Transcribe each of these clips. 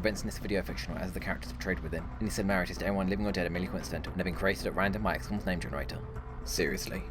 events in this video are fictional as the characters portrayed within. Any similarities to anyone living or dead are merely coincidental and have been created at random by XCOM's name generator. Seriously.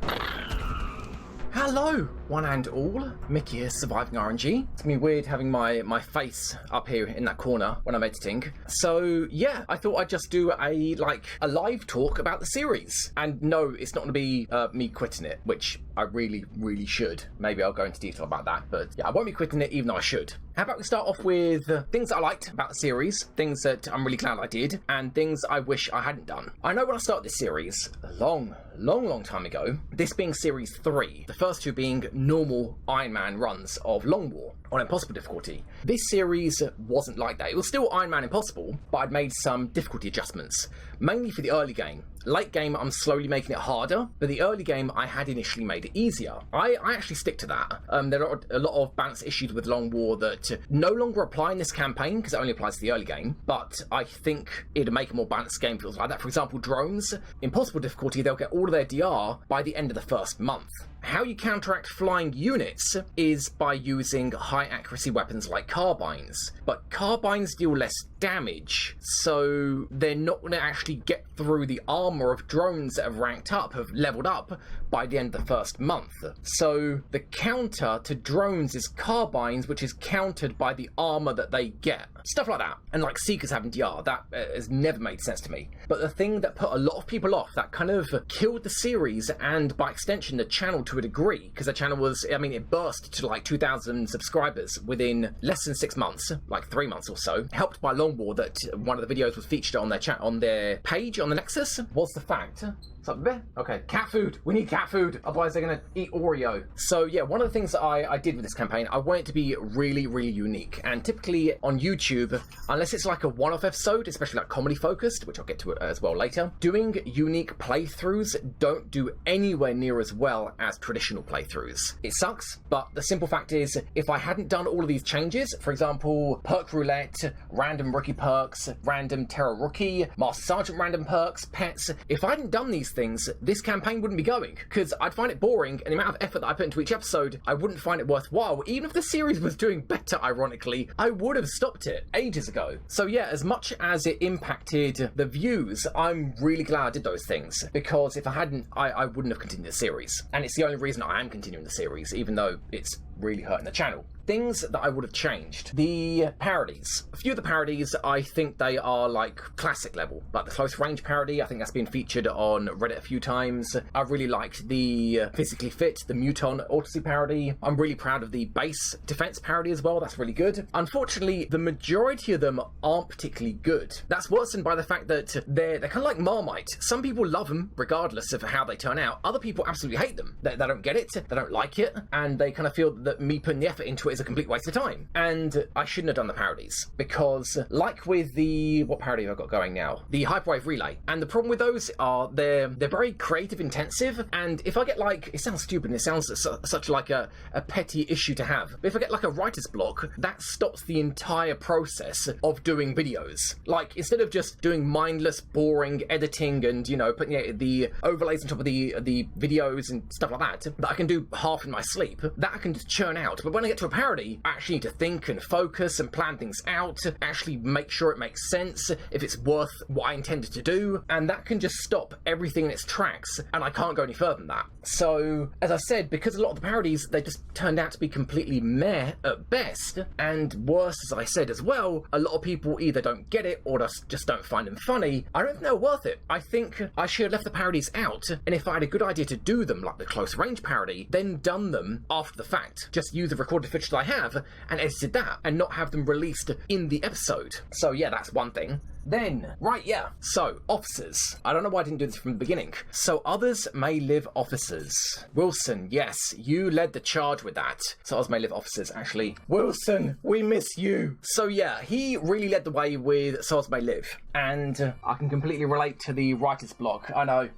Hello, one and all. Mickey here, Surviving RNG. It's gonna be weird having my face up here in that corner when I'm editing. So yeah, I thought I'd just do a live talk about the series. And no, it's not gonna be me quitting it, which I really should. Maybe I'll go into detail about that, but yeah, I won't be quitting it even though I should. How about we start off with things that I liked about the series, things that I'm really glad I did, and things I wish I hadn't done. I know when I started this series, a long time ago, this being series 3, the first two being normal Ironman runs of Long War on impossible difficulty. This series wasn't like that. It was still Ironman impossible, but I'd made some difficulty adjustments, mainly for the early game. Late game, I'm slowly making it harder, but the early game, I had initially made it easier. I actually stick to that. There are a lot of balance issues with Long War that no longer apply in this campaign, because it only applies to the early game, but I think it'd make a more balanced game feels like that. For example, drones, impossible difficulty, they'll get all of their DR by the end of the first month. How you counteract flying units is by using high accuracy weapons like carbines, but carbines deal less damage, so they're not going to actually get through the armor of drones that have ranked up, have leveled up by the end of the first month. So the counter to drones is carbines, which is countered by the armor that they get. Stuff like that. And like Seekers having DR, that has never made sense to me. But the thing that put a lot of people off, that kind of killed the series and by extension the channel to a degree, because the channel was, I mean, it burst to like 2,000 subscribers within less than 6 months, like 3 months or so, helped by Long War, that one of the videos was featured on their chat, on their page on the Nexus, was the fact. Something there? Okay, cat food. We need cat food, otherwise they're gonna eat Oreo. So yeah, one of the things that I did with this campaign, I want it to be really unique. And typically on YouTube, unless it's like a one-off episode, especially like comedy focused, which I'll get to it as well later, doing unique playthroughs don't do anywhere near as well as traditional playthroughs. It sucks, but the simple fact is, if I hadn't done all of these changes, for example, perk roulette, random rookie perks, random terror rookie, master sergeant random perks, pets, if I hadn't done these things, this campaign wouldn't be going, because I'd find it boring, and the amount of effort that I put into each episode, I wouldn't find it worthwhile. Even if the series was doing better, ironically, I would have stopped it ages ago. So yeah, as much as it impacted the views, I'm really glad I did those things, because if I hadn't, I wouldn't have continued the series. And it's the only reason I am continuing the series, even though it's really hurting the channel. Things that I would have changed. The parodies. A few of the parodies, I think they are like classic level. Like the close range parody, I think that's been featured on Reddit a few times. I really liked the physically fit, the Muton autosy parody. I'm really proud of the base defense parody as well. That's really good. Unfortunately, the majority of them aren't particularly good. That's worsened by the fact that they're kind of like Marmite. Some people love them regardless of how they turn out. Other people absolutely hate them. They don't get it, they don't like it, and they kind of feel that me putting the effort into it is a complete waste of time. And I shouldn't have done the parodies, because like with the, what parody have I got going now? The Hyperwave Relay. And the problem with those are they're very creative intensive, and if I get like, it sounds stupid and it sounds such like a petty issue to have, but if I get like a writer's block, that stops the entire process of doing videos. Like, instead of just doing mindless, boring editing and, you know, putting the overlays on top of the videos and stuff like that I can do half in my sleep, that I can just churn out. But when I get to a parody, I actually need to think and focus and plan things out, actually make sure it makes sense, if it's worth what I intended to do, and that can just stop everything in its tracks, and I can't go any further than that. So, as I said, because a lot of the parodies, they just turned out to be completely meh at best, and worse, as I said as well, a lot of people either don't get it or just don't find them funny. I don't think they're worth it. I think I should have left the parodies out, and if I had a good idea to do them, like the close range parody, then done them after the fact. Just use the recorded footage that I have and edited that, and not have them released in the episode. So yeah, that's one thing. Then, right, yeah, so, officers. I don't know why I didn't do this from the beginning. So, others may live officers. Wilson, yes, you led the charge with that. So, others may live officers, actually. Wilson, we miss you. So, yeah, he really led the way with So Others May Live. And I can completely relate to the writer's block. I know.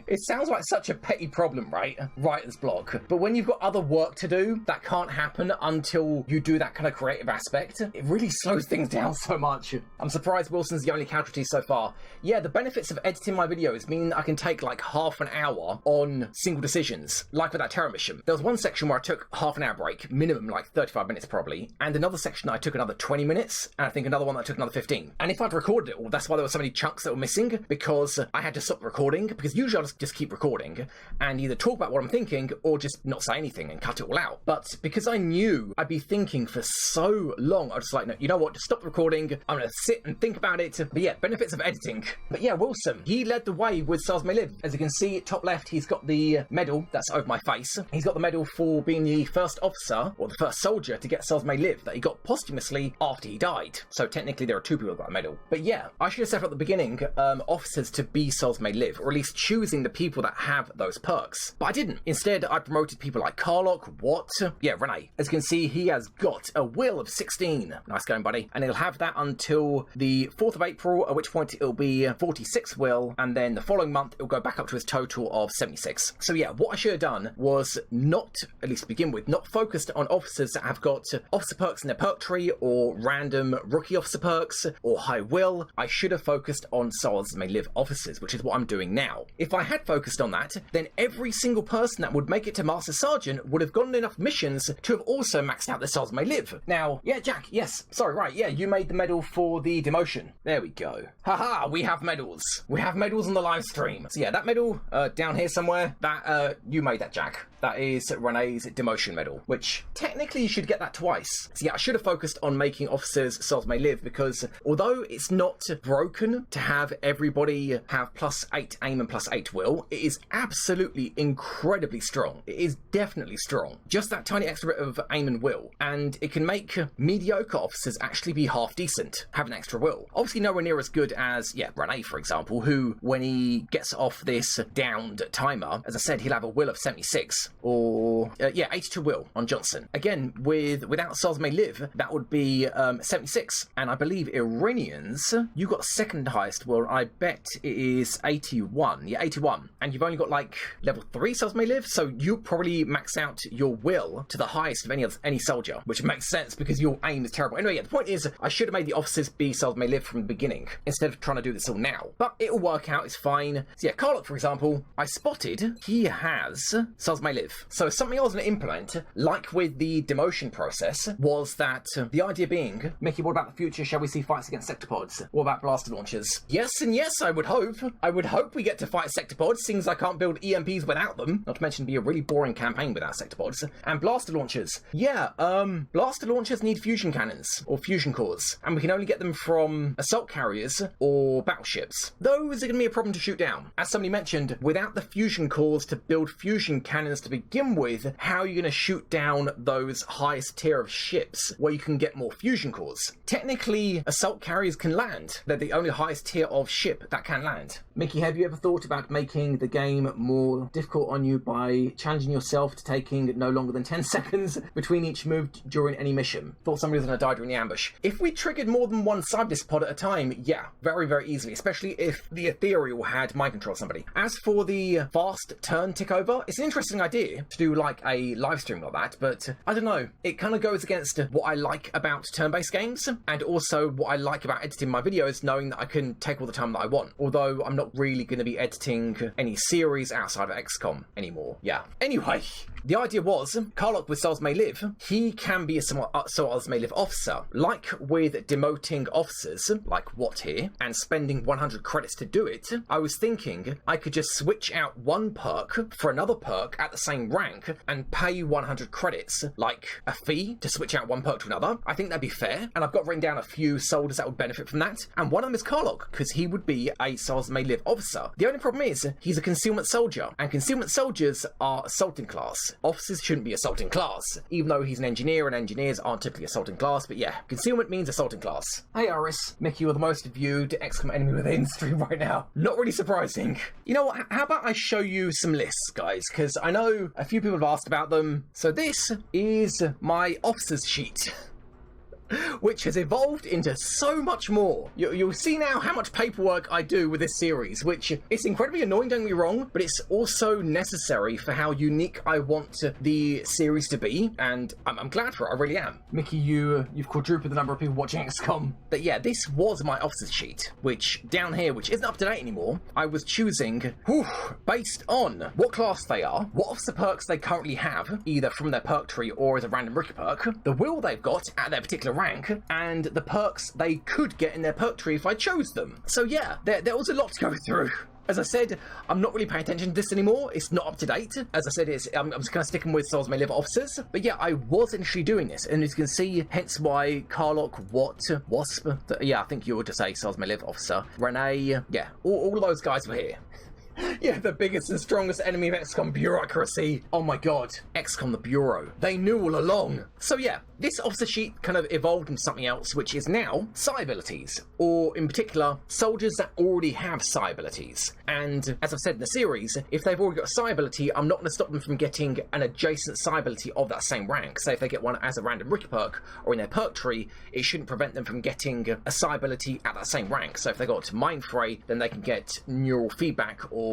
It sounds like such a petty problem, right? Writer's block. But when you've got other work to do, that can't happen until you do that kind of creative aspect. It really slows things down so much. I'm surprised Wilson's the only casualty so far. Yeah, the benefits of editing my videos mean I can take like half an hour on single decisions, like with that terror mission. There was one section where I took half an hour break, minimum like 35 minutes probably, and another section I took another 20 minutes, and I think another one I took another 15. And if I'd recorded it all, that's why there were so many chunks that were missing, because I had to stop recording, because usually I'll just keep recording and either talk about what I'm thinking or just not say anything and cut it all out. But because I knew I'd be thinking for so long, I was just like, no, you know what, just stop recording, I'm gonna sit and think about it. But yeah, benefits of editing. But yeah, Wilson, he led the way with Stars May Live. As you can see, top left, he's got the medal that's over my face. He's got the medal for being the first officer, or the first soldier, to get Stars May Live, that he got posthumously after he died. So technically there are two people who got a medal. But yeah, I should have said at the beginning, officers to be Stars May Live, or at least choosing the people that have those perks. But I didn't. Instead, I promoted people like Carlock, Watt, yeah, Renee. As you can see, he has got a will of 16. Nice going, buddy. And he'll have that until the 4th of April, at which point it'll be 46 will, and then the following month it'll go back up to his total of 76. So yeah, what I should have done was not, at least to begin with, not focused on officers that have got officer perks in their perk tree, or random rookie officer perks, or high will. I should have focused on Stars May Live officers, which is what I'm doing now. If I had focused on that, then every single person that would make it to Master Sergeant would have gotten enough missions to have also maxed out their Stars May Live. Now, yeah, Jack, yes, sorry, right, yeah, you made the medal for the demotion. There we go. Haha, we have medals. We have medals on the live stream. So yeah, that medal down here somewhere, that you made that, Jack. That is Renee's demotion medal, which technically you should get that twice. So yeah, I should have focused on making officers Stars May Live, because although it's not broken to have everybody have +8 aim and +8 will, it is absolutely incredibly strong. It is definitely strong. Just that tiny extra bit of aim and will, and it can make mediocre officers actually be half decent, have an extra will. Obviously nowhere near as good as, yeah, Renee, for example, who, when he gets off this downed timer, as I said, he'll have a will of 76. Or, yeah, 82 will on Johnson. Again, without Stars May Live, that would be 76. And I believe Iranians, you got second highest will, I bet it is 81. Yeah, 81. And you've only got, like, level 3 Stars May Live, so you probably max out your will to the highest of any soldier, which makes sense because your aim is terrible. Anyway, yeah, the point is, I should have made the officers be Stars May Live from the beginning, instead of trying to do this all now. But it'll work out, it's fine. So yeah, Carlock, for example, I spotted he has Stars May Live. So something I was going to implement, like with the demotion process, was that the idea being, Mickey, what about the future? Shall we see fights against sectopods? What about blaster launchers? Yes and yes, I would hope. I would hope we get to fight sectopods, seeing as I can't build EMPs without them. Not to mention be a really boring campaign without sectopods. And blaster launchers. Yeah, blaster launchers need fusion cannons, or fusion cores. And we can only get them from assault carriers or battleships. Those are going to be a problem to shoot down. As somebody mentioned, without the fusion cores to build fusion cannons to begin with, how are you going to shoot down those highest tier of ships where you can get more fusion cores? Technically, assault carriers can land. They're the only highest tier of ship that can land. Mickey, have you ever thought about making the game more difficult on you by challenging yourself to taking no longer than 10 seconds between each move during any mission? Thought somebody was going to die during the ambush. If we triggered more than one Cyberdisk pod at a time, yeah, very, very easily, especially if the Ethereal had mind control somebody. As for the fast turn tick over, it's an interesting idea to do like a live stream like that, but I don't know, it kind of goes against what I like about turn-based games, and also what I like about editing my videos, knowing that I can take all the time that I want, although I'm not really going to be editing any series outside of XCOM anymore. Yeah. Anyway, the idea was, Carlock with Stars May Live, he can be a Stars May Live officer. Like with demoting officers, like Watt here, and spending 100 credits to do it, I was thinking I could just switch out one perk for another perk at the same rank and pay 100 credits, like a fee to switch out one perk to another. I think that'd be fair, and I've got written down a few soldiers that would benefit from that, and one of them is Carlock, because he would be a Stars May Live officer. The only problem is, he's a concealment soldier, and concealment soldiers are assaulting class. Officers shouldn't be assaulting class, even though he's an engineer, and engineers aren't typically assaulting class, but yeah, concealment means assaulting class. Hey Aris, Mickey, you're the most viewed XCOM enemy within stream right now. Not really surprising. You know what, how about I show you some lists, guys, because I know a few people have asked about them. So this is my officers sheet. which has evolved into so much more. You'll see now how much paperwork I do with this series, which it's incredibly annoying, don't get me wrong, but it's also necessary for how unique I want the series to be, and I'm glad for it, I really am. Mickey, you've quadrupled the number of people watching XCOM. But yeah, this was my officer sheet, which down here, which isn't up to date anymore, I was choosing, based on what class they are, what officer perks they currently have, either from their perk tree or as a random rookie perk, the will they've got at their particular rank, and the perks they could get in their perk tree if I chose them. So yeah, there was a lot to go through. As I said, I'm not really paying attention to this anymore. It's not up to date. As I said, I'm just kind of sticking with Souls May Live officers. But yeah, I was initially doing this. And as you can see, hence why Carlock, Watt, Wasp, yeah, I think you ought to say Souls May Live officer, Renee, yeah, all of those guys were here. Yeah, the biggest and strongest enemy of XCOM, bureaucracy. Oh my god, XCOM the Bureau. They knew all along. So yeah, this officer sheet kind of evolved into something else, which is now psi abilities, or in particular, soldiers that already have psi abilities. And as I've said in the series, if they've already got a psi ability, I'm not going to stop them from getting an adjacent psi ability of that same rank. Say if they get one as a random rookie perk, or in their perk tree, it shouldn't prevent them from getting a psi ability at that same rank. So if they got Mind Fray, then they can get neural feedback or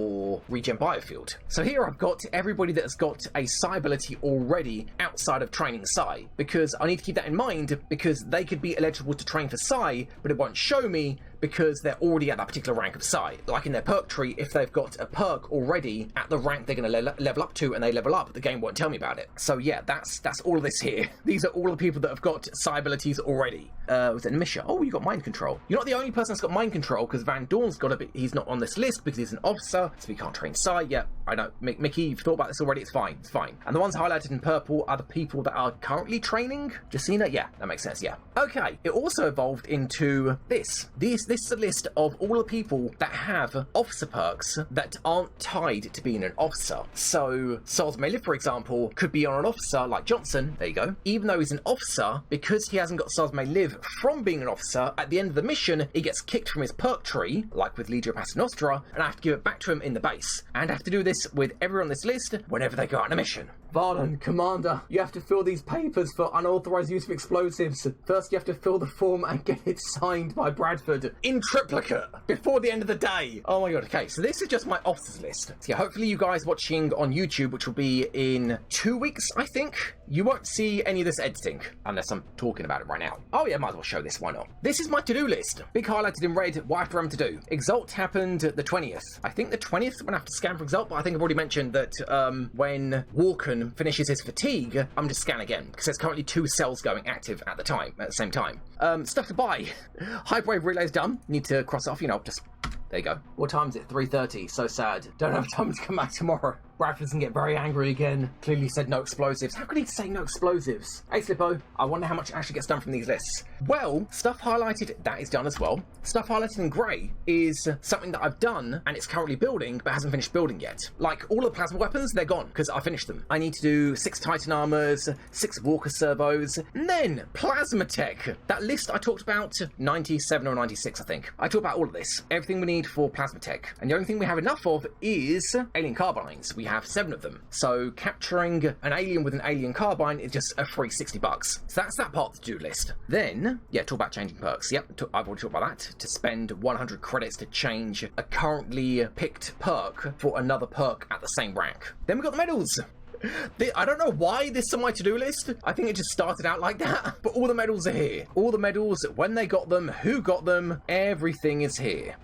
regen biofield. So here I've got everybody that has got a psi ability already outside of training psi, because I need to keep that in mind, because they could be eligible to train for psi, but it won't show me because they're already at that particular rank of psi. Like in their perk tree, if they've got a perk already at the rank they're going to level up to and they level up, the game won't tell me about it. So yeah, that's all of this here. These are all the people that have got psi abilities already. Was it Misha? Oh, you got mind control. You're not the only person that's got mind control, because Van Dorn's got it, he's not on this list because he's an officer, so he can't train psi. Yeah, I know. Mickey, you've thought about this already, it's fine, it's fine. And the ones highlighted in purple are the people that are currently training. Justina? Yeah, that makes sense, yeah. Okay, it also evolved into this. This is a list of all the people that have officer perks that aren't tied to being an officer. So, Souls May Live, for example, could be on an officer like Johnson, there you go. Even though he's an officer, because he hasn't got Souls May Live from being an officer, at the end of the mission, he gets kicked from his perk tree, like with Legio Paternostra, and I have to give it back to him in the base. And I have to do this with everyone on this list whenever they go out on a mission. Varlin, Commander, you have to fill these papers for unauthorized use of explosives. First, you have to fill the form and get it signed by Bradford in triplicate before the end of the day. Oh my god, okay, so this is just my officers list. So yeah, hopefully you guys watching on YouTube, which will be in 2 weeks, I think, you won't see any of this editing, unless I'm talking about it right now. Oh yeah, might as well show this, why not? This is my to-do list. Big highlighted in red, what I have to remember to do. Exalt happened the 20th. I think the 20th when I have to scan for Exalt, but I think I've already mentioned that when Walken finishes his fatigue, I'm just scan again, because there's currently 2 cells going active at the same time. Stuff to buy. Hyperwave relay's done. Need to cross off, you know, just... There you go. What time is it? 3:30. So sad. Don't have time to come back tomorrow. Bradford's gonna get very angry again. Clearly said no explosives. How could he say no explosives? Hey, Slippo, I wonder how much actually gets done from these lists. Well, stuff highlighted, that is done as well. Stuff highlighted in grey is something that I've done, and it's currently building, but hasn't finished building yet. Like, all the plasma weapons, they're gone, because I finished them. I need to do 6 Titan armors, 6 Walker servos, and then Plasma Tech. That list I talked about, 97 or 96, I think. I talked about all of this. Everything we need for Plasma Tech. And the only thing we have enough of is alien carbines. We have 7 of them. So capturing an alien with an alien carbine is just a free $60. So that's that part of the to-do list. Then, yeah, talk about changing perks. Yep, I've already talked about that. To spend 100 credits to change a currently picked perk for another perk at the same rank. Then we got the medals. I don't know why this is on my to-do list. I think it just started out like that. But all the medals are here. All the medals, when they got them, who got them, everything is here.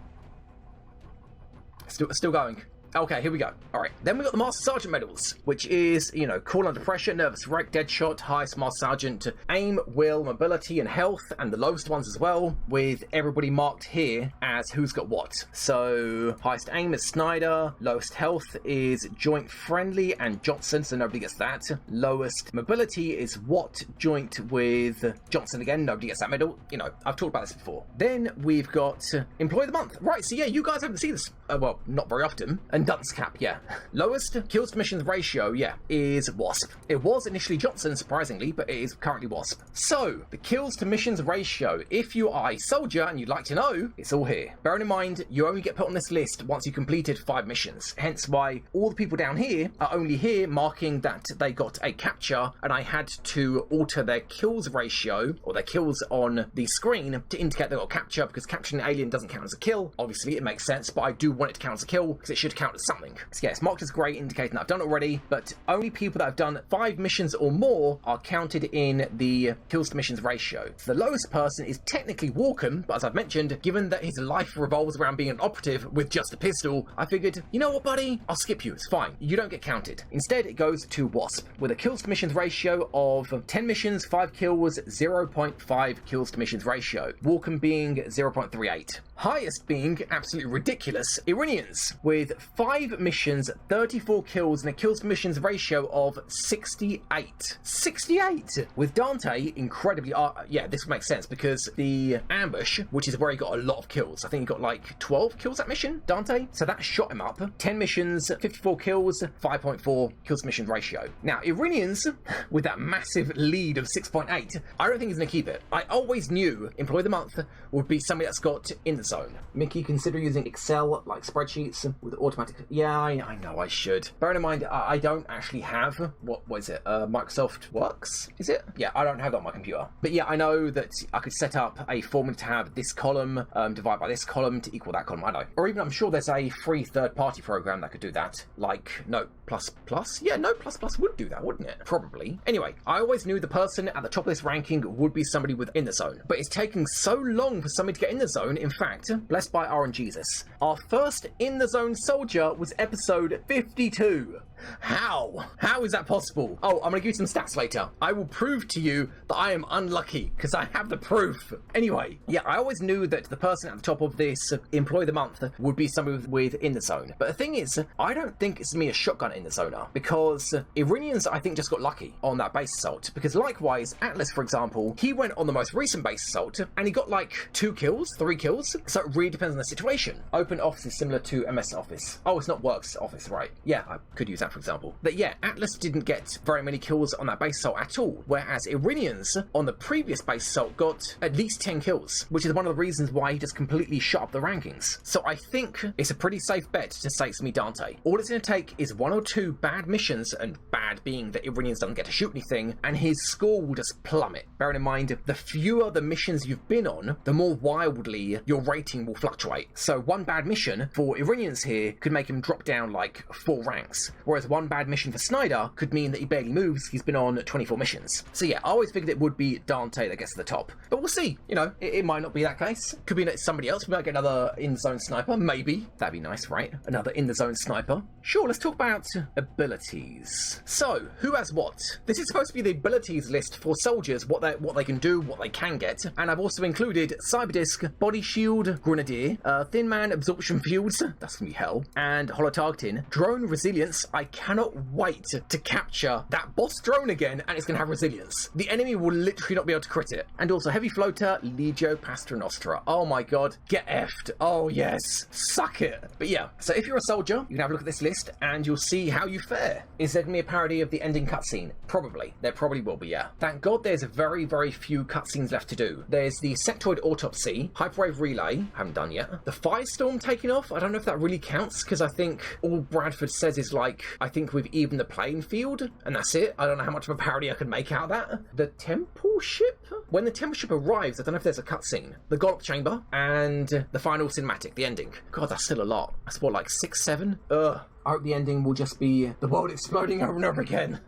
Still going. Okay, here we go. All right, then we got the Master Sergeant medals, which is, you know, cool under pressure, nervous wreck, dead shot, highest Master Sergeant, aim, will, mobility, and health, and the lowest ones as well, with everybody marked here as who's got what. So, highest aim is Snyder, lowest health is Joint Friendly and Johnson, so nobody gets that. Lowest mobility is Watt, joint with Johnson again, nobody gets that medal. You know, I've talked about this before. Then we've got Employee of the Month. Right, so yeah, you guys haven't seen this, well, not very often, And dunce cap, yeah. Lowest kills to missions ratio, yeah, is Wasp. It was initially Johnson, surprisingly, but it is currently Wasp. So, the kills to missions ratio, if you are a soldier and you'd like to know, it's all here. Bearing in mind, you only get put on this list once you completed 5 missions, hence why all the people down here are only here marking that they got a capture, and I had to alter their kills ratio, or their kills on the screen, to indicate they got a capture, because capturing an alien doesn't count as a kill. Obviously, it makes sense, but I do want it to count as a kill, because it should count as something. So yeah, it's marked as grey, indicating that I've done it already, but only people that have done 5 missions or more are counted in the kills to missions ratio. So the lowest person is technically Walkham, but as I've mentioned, given that his life revolves around being an operative with just a pistol, I figured, you know what, buddy? I'll skip you. It's fine. You don't get counted. Instead, it goes to Wasp, with a kills to missions ratio of 10 missions, 5 kills, 0.5 kills to missions ratio. Walkham being 0.38. Highest being absolutely ridiculous, Iranians, with 5 missions, 34 kills, and a kills to missions ratio of 68. 68! With Dante, incredibly, yeah, this makes sense, because the ambush, which is where he got a lot of kills, I think he got like 12 kills that mission, Dante, so that shot him up. 10 missions, 54 kills, 5.4 kills to missions ratio. Now, Iranians, with that massive lead of 6.8, I don't think he's going to keep it. I always knew Employee of the Month would be somebody that's got in the zone. Mickey, consider using Excel like spreadsheets with automatic. Yeah, I know I should. Bearing in mind, I don't actually have what is it? Microsoft Works? Is it? Yeah, I don't have that on my computer. But yeah, I know that I could set up a formula to have this column divide by this column to equal that column. I know. Or even I'm sure there's a free third-party program that could do that, like Note++. Yeah, Note++ would do that, wouldn't it? Probably. Anyway, I always knew the person at the top of this ranking would be somebody with in the zone, but it's taking so long for somebody to get in the zone. In fact, blessed by RNGesus, our first in the zone soldier was episode 52. How? How is that possible? Oh, I'm gonna give you some stats later. I will prove to you that I am unlucky, because I have the proof. Anyway, yeah, I always knew that the person at the top of this Employee of the Month would be somebody with in the zone. But the thing is, I don't think it's me a shotgun in the zoner, because Iranians, I think, just got lucky on that base assault. Because likewise, Atlas, for example, he went on the most recent base assault, and he got like 2 kills, 3 kills. So it really depends on the situation. Open Office is similar to MS Office. Oh, it's not Works Office, right? Yeah, I could use that for example. But yeah, Atlas didn't get very many kills on that base assault at all, whereas Iranians on the previous base assault got at least 10 kills, which is one of the reasons why he just completely shot up the rankings. So I think it's a pretty safe bet to say it's me, Dante. All it's going to take is 1 or 2 bad missions, and bad being that Iranians doesn't get to shoot anything, and his score will just plummet. Bearing in mind, the fewer the missions you've been on, the more wildly your rating will fluctuate. So 1 bad mission for Iranians here could make him drop down like 4 ranks, whereas 1 bad mission for Snyder could mean that he barely moves. He's been on 24 missions. So yeah, I always figured it would be Dante that gets to the top. But we'll see. You know, it might not be that case. Could be somebody else. We might get another in-zone sniper. Maybe. That'd be nice, right? Another in-the-zone sniper. Sure, let's talk about abilities. So, who has what? This is supposed to be the abilities list for soldiers, what they can do, what they can get. And I've also included Cyberdisc, Body Shield, Grenadier, Thin Man Absorption Fields, that's gonna be hell, and Holo Targeting, Drone Resilience. I cannot wait to capture that boss drone again, and it's going to have resilience. The enemy will literally not be able to crit it. And also Heavy Floater, Legio Paternostra. Oh my god, get effed. Oh yes, suck it. But yeah, so if you're a soldier, you can have a look at this list, and you'll see how you fare. Is there going to be a parody of the ending cutscene? Probably. There probably will be, yeah. Thank god there's very, very few cutscenes left to do. There's the Sectoid Autopsy, Hyperwave Relay, haven't done yet. The Firestorm taking off, I don't know if that really counts, because I think all Bradford says is like, I think we've even the playing field, and that's it. I don't know how much of a parody I can make out of that. The Temple Ship? When the Temple Ship arrives, I don't know if there's a cutscene. The Golok Chamber, and the final cinematic, the ending. God, that's still a lot. That's what, like 6, 7? Ugh. I hope the ending will just be the world exploding over and over again.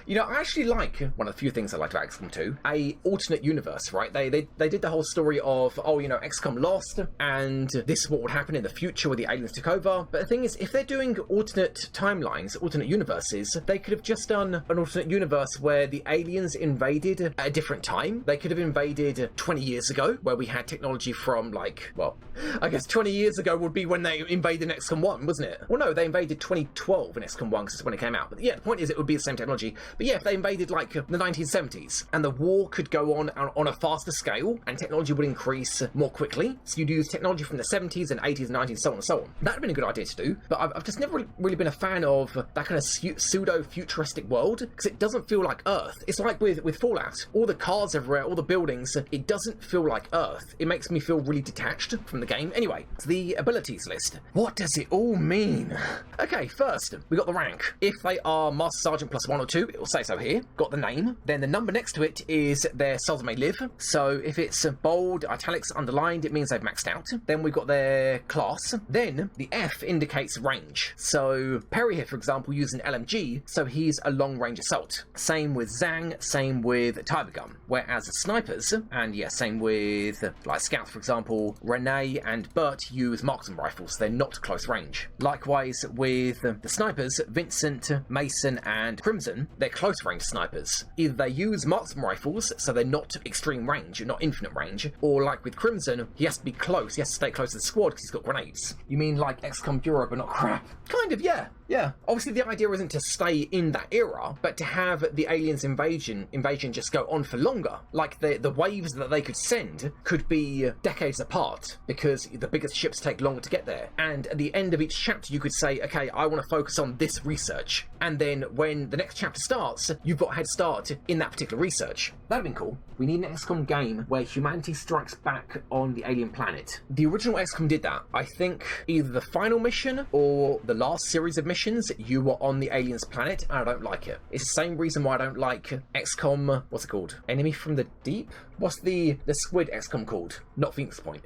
You know, I actually like, one of the few things I liked about XCOM 2, a alternate universe, right? They did the whole story of, oh, you know, XCOM lost, and this is what would happen in the future where the aliens took over. But the thing is, if they're doing alternate timelines, alternate universes, they could have just done an alternate universe where the aliens invaded at a different time. They could have invaded 20 years ago, where we had technology from, like, well, I guess 20 years ago would be when they invaded XCOM 1, wasn't it? Well, no, they invaded 2012 in XCOM 1 because that's when it came out. But yeah, the point is it would be the same technology. But yeah, if they invaded like the 1970s and the war could go on a faster scale and technology would increase more quickly, so you'd use technology from the 70s and 80s and 90s, so on and so on. That would have been a good idea to do, but I've just never really been a fan of that kind of pseudo-futuristic world because it doesn't feel like Earth. It's like with Fallout, all the cars everywhere, all the buildings, it doesn't feel like Earth. It makes me feel really detached from the game. Anyway, the abilities list. What does it all mean? Okay, first, we got the rank. If they are Master Sergeant plus 1 or 2, it will say so here. Got the name. Then the number next to it is their souls may live. So if it's bold, italics, underlined, it means they've maxed out. Then we've got their class. Then the F indicates range. So Perry here, for example, used an LMG, so he's a long-range assault. Same with Zhang, same with Tiber Gun. Whereas snipers, and yeah, same with like scouts, for example, Renee and Bert use marksman rifles. They're not close range. Likewise with the snipers, Vincent, Mason, and Crimson, they're close range snipers. Either they use marksman rifles, so they're not extreme range, not infinite range, or like with Crimson, he has to be close, he has to stay close to the squad because he's got grenades. You mean like XCOM Bureau, but not crap? Kind of, yeah. Yeah. Obviously, the idea isn't to stay in that era, but to have the aliens invasion just go on for longer. Like the waves that they could send could be decades apart because the biggest ships take longer to get there. And at the end of each chapter, you could say, okay, I want to focus on this research. And then when the next chapter starts, you've got a head start in that particular research. That'd been cool. We need an XCOM game where humanity strikes back on the alien planet. The original XCOM did that. I think either the final mission or the last series of missions, you were on the aliens planet, and I don't like it. It's the same reason why I don't like XCOM, what's it called? Enemy from the Deep? What's the squid XCOM called? Not Phoenix Point.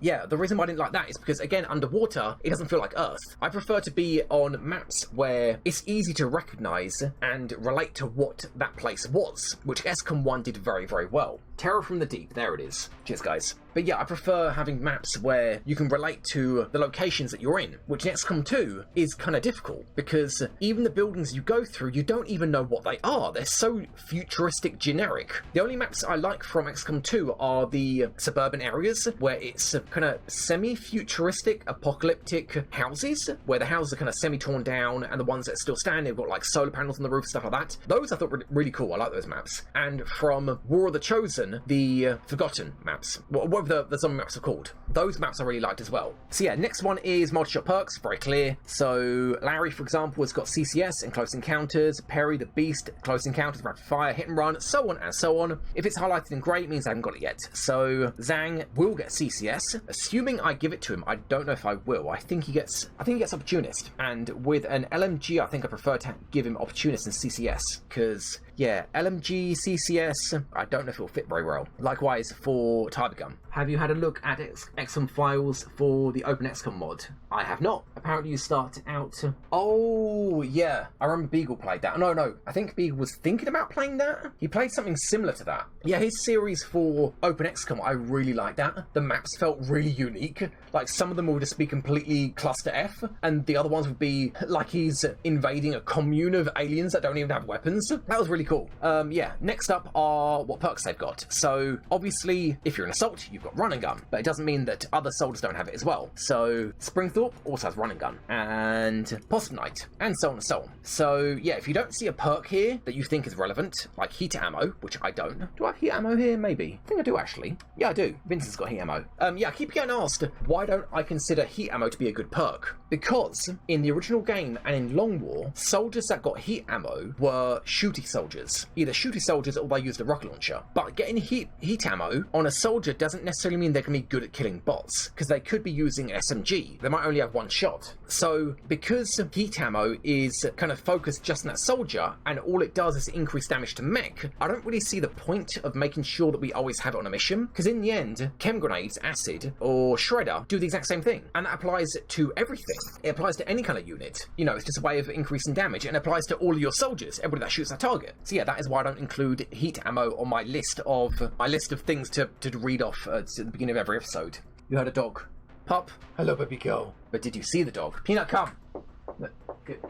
Yeah, the reason why I didn't like that is because, again, underwater, it doesn't feel like Earth. I prefer to be on maps where it's easy to recognise and relate to what that place was, which XCOM 1 did very, very well. Terror from the Deep, there it is. Cheers, guys. But yeah, I prefer having maps where you can relate to the locations that you're in, which in XCOM 2 is kind of difficult, because even the buildings you go through, you don't even know what they are. They're so futuristic generic. The only maps I like from XCOM 2 are the suburban areas, where it's kind of semi-futuristic, apocalyptic houses, where the houses are kind of semi-torn down, and the ones that are still standing have got like solar panels on the roof, stuff like that. Those I thought were really cool. I like those maps. And from War of the Chosen, the Forgotten maps, whatever the zombie maps are called, those maps I really liked as well. So yeah, next one is multi-shot perks, very clear. So Larry, for example, has got CCS and Close Encounters, Perry the Beast, Close Encounters, Rapid Fire, Hit and Run, so on and so on. If it's highlighted in grey, it means I haven't got it yet. So Zhang will get CCS, assuming I give it to him. I don't know if I will. I think he gets Opportunist, and with an LMG, I think I prefer to give him Opportunist and CCS, because yeah, LMG, CCS, I don't know if it'll fit very well. Likewise for Tiber Gun. Have you had a look at XCOM files for the Open XCOM mod? I have not. Apparently you start out... Oh, yeah. I remember Beagle played that. No. I think Beagle was thinking about playing that. He played something similar to that. Yeah, his series for Open XCOM, I really liked that. The maps felt really unique. Like, some of them would just be completely cluster F, and the other ones would be like he's invading a commune of aliens that don't even have weapons. That was really cool. Yeah, next up are what perks they've got. So, obviously, if you're an assault, you've got run and gun, but it doesn't mean that other soldiers don't have it as well. So, Springthorpe also has run and gun, and Possum Knight, and so on and so on. So, yeah, if you don't see a perk here that you think is relevant, like heat ammo, which I don't. Do I have heat ammo here? Maybe. I think I do, actually. Yeah, I do. Vincent's got heat ammo. Yeah, I keep getting asked, why don't I consider heat ammo to be a good perk? Because in the original game and in Long War, soldiers that got heat ammo were shooty soldiers. Either shooty soldiers or they used a rocket launcher. But getting heat ammo on a soldier doesn't necessarily mean they're going to be good at killing bots, because they could be using an SMG. They might only have one shot. So because heat ammo is kind of focused just on that soldier, and all it does is increase damage to mech, I don't really see the point of making sure that we always have it on a mission, because in the end, chem grenades, acid, or shredder do the exact same thing. And that applies to everything. It applies to any kind of unit. You know, it's just a way of increasing damage, and it applies to all of your soldiers, everybody that shoots that target. So yeah, that is why I don't include heat ammo on my list of things to read off at the beginning of every episode. You heard a dog. Pup. Hello, baby girl. But did you see the dog? Peanut, come.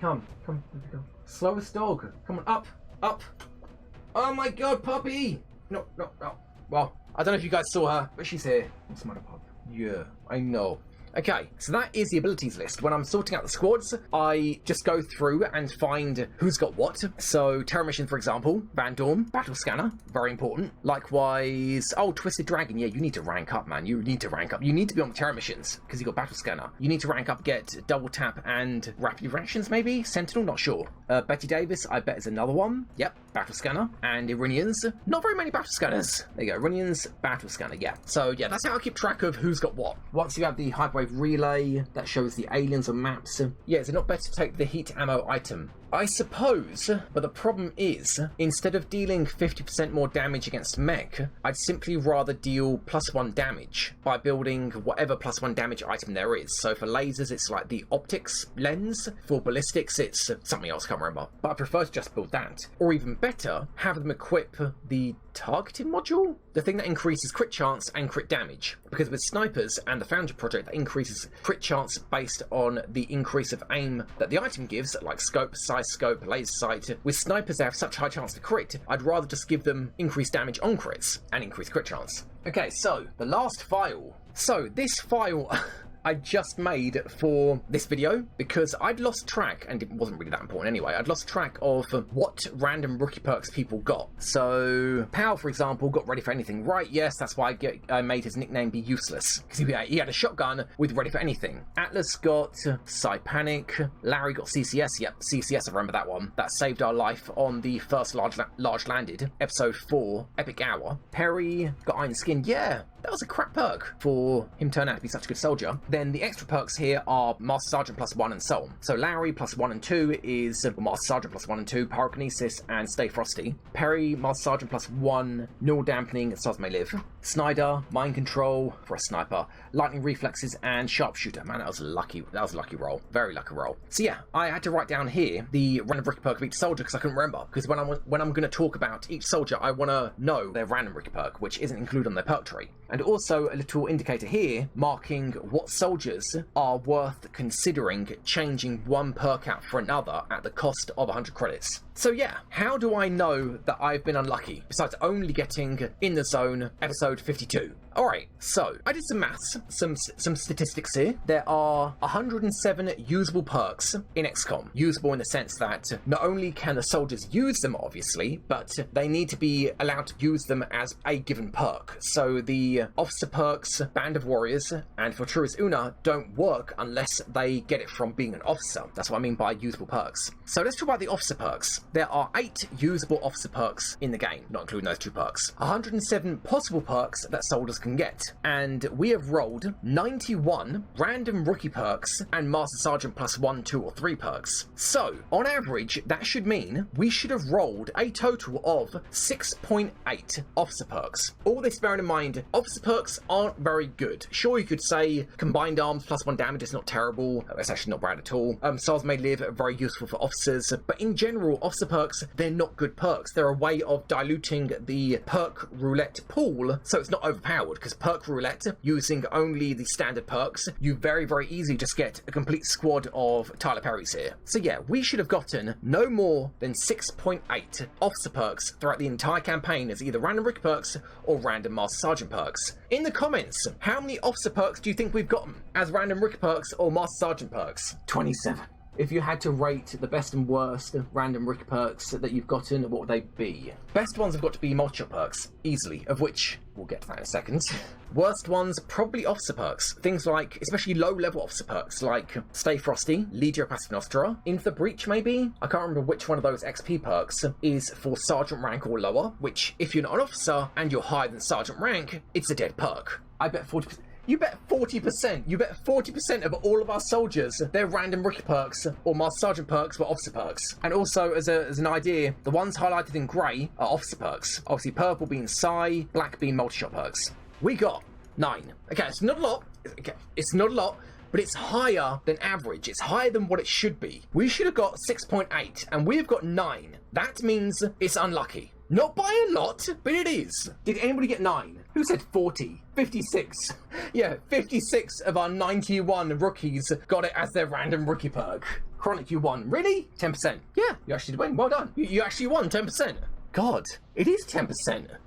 Come, baby girl. Slowest dog. Come on, up. Oh my god, puppy. No. Well, I don't know if you guys saw her, but she's here. What's the matter, pup? Yeah, I know. Okay, so that is the abilities list. When I'm sorting out the squads, I just go through and find who's got what. So, Terror Mission, for example, Van Dorn, Battle Scanner, very important. Likewise, oh, Twisted Dragon, yeah, you need to rank up, man. You need to rank up. You need to be on the Terror Missions, because you got Battle Scanner. You need to rank up, get Double Tap and Rapid Reactions, maybe? Sentinel, not sure. Betty Davis, I bet, is another one. Yep, Battle Scanner. And Iranians, not very many Battle Scanners. There you go, Iranians, Battle Scanner, yeah. So, yeah, that's how I keep track of who's got what. Once you have the Hyperwave Relay, that shows the aliens on maps. Yeah, is it not better to take the heat ammo item? I suppose, but the problem is, instead of dealing 50% more damage against mech, I'd simply rather deal +1 damage by building whatever +1 damage item there is. So for lasers, it's like the optics lens. For ballistics, it's something else, I can't remember. But I prefer to just build that. Or even better, have them equip the targeting module? The thing that increases crit chance and crit damage. Because with snipers and the Foundry project, that increases crit chance based on the increase of aim that the item gives, like scope, size scope, laser sight. With snipers, they have such high chance to crit, I'd rather just give them increased damage on crits and increased crit chance. Okay, so the last file. So this file I just made for this video because I'd lost track, and it wasn't really that important anyway, I'd lost track of what random rookie perks people got. So, Pow, for example, got Ready for Anything. Right, yes, that's why I made his nickname be Useless, because he had a shotgun with Ready for Anything. Atlas got Psy Panic. Larry got CCS, yep, CCS, I remember that one. That saved our life on the first Large Landed, episode 4, Epic Hour. Perry got Iron Skin, yeah, that was a crap perk for him turning out to be such a good soldier. Then the extra perks here are Master Sergeant +1 and so on. So Larry +1 and 2 is Master Sergeant +1 and 2, Pyrokinesis and Stay Frosty. Perry, Master Sergeant +1, Neural Dampening, Stars May Live. Snyder, Mind Control for a sniper, Lightning Reflexes and Sharpshooter. Man, that was a lucky roll. Very lucky roll. So yeah, I had to write down here the random rookie perk of each soldier because I couldn't remember. Because when I'm going to talk about each soldier, I want to know their random rookie perk, which isn't included on their perk tree. And also a little indicator here marking what soldiers are worth considering changing one perk out for another at the cost of 100 credits. So yeah, how do I know that I've been unlucky, besides only getting In the Zone episode 52? Alright, so I did some maths, some statistics here. There are 107 usable perks in XCOM. Usable in the sense that not only can the soldiers use them, obviously, but they need to be allowed to use them as a given perk. So the officer perks, Band of Warriors, and Fortunatus Una don't work unless they get it from being an officer. That's what I mean by usable perks. So let's talk about the officer perks. There are 8 usable officer perks in the game, not including those 2 perks. 107 possible perks that soldiers can get, and we have rolled 91 random rookie perks and Master Sergeant +1, 2 or 3 perks. So on average, that should mean we should have rolled a total of 6.8 officer perks. All this bearing in mind, officer perks aren't very good. Sure, you could say combined arms +1 damage is not terrible. It's actually not bad at all. Stars May Live are very useful for officers, but in general, officer perks, they're not good perks. They're a way of diluting the perk roulette pool so it's not overpowered, because perk roulette, using only the standard perks, you very, very easily just get a complete squad of Tyler Perrys here. So yeah, we should have gotten no more than 6.8 officer perks throughout the entire campaign as either random rookie perks or random Master Sergeant perks. In the comments, how many officer perks do you think we've gotten as random rookie perks or Master Sergeant perks? 27. If you had to rate the best and worst random rookie perks that you've gotten, what would they be? Best ones have got to be multi-shot perks, easily, of which we'll get to that in a second. Worst ones, probably officer perks. Things like, especially low-level officer perks, like Stay Frosty, Legio Passive Nostra, Into the Breach maybe? I can't remember which one of those XP perks is for sergeant rank or lower, which, if you're not an officer and you're higher than sergeant rank, it's a dead perk. I bet 40%. You bet 40%. You bet 40% of all of our soldiers, their random rookie perks or Master Sergeant perks were officer perks. And also, as an idea, the ones highlighted in grey are officer perks. Obviously, purple being Psy, black being multi-shot perks. We got 9. Okay, it's not a lot. Okay, it's not a lot, but it's higher than average. It's higher than what it should be. We should have got 6.8, and we've got 9. That means it's unlucky. Not by a lot, but it is. Did anybody get 9? Who said 40? 56. Yeah, 56 of our 91 rookies got it as their random rookie perk. Chronic, you won. Really? 10%. Yeah, you actually did win. Well done. You actually won 10%. God, it is 10%.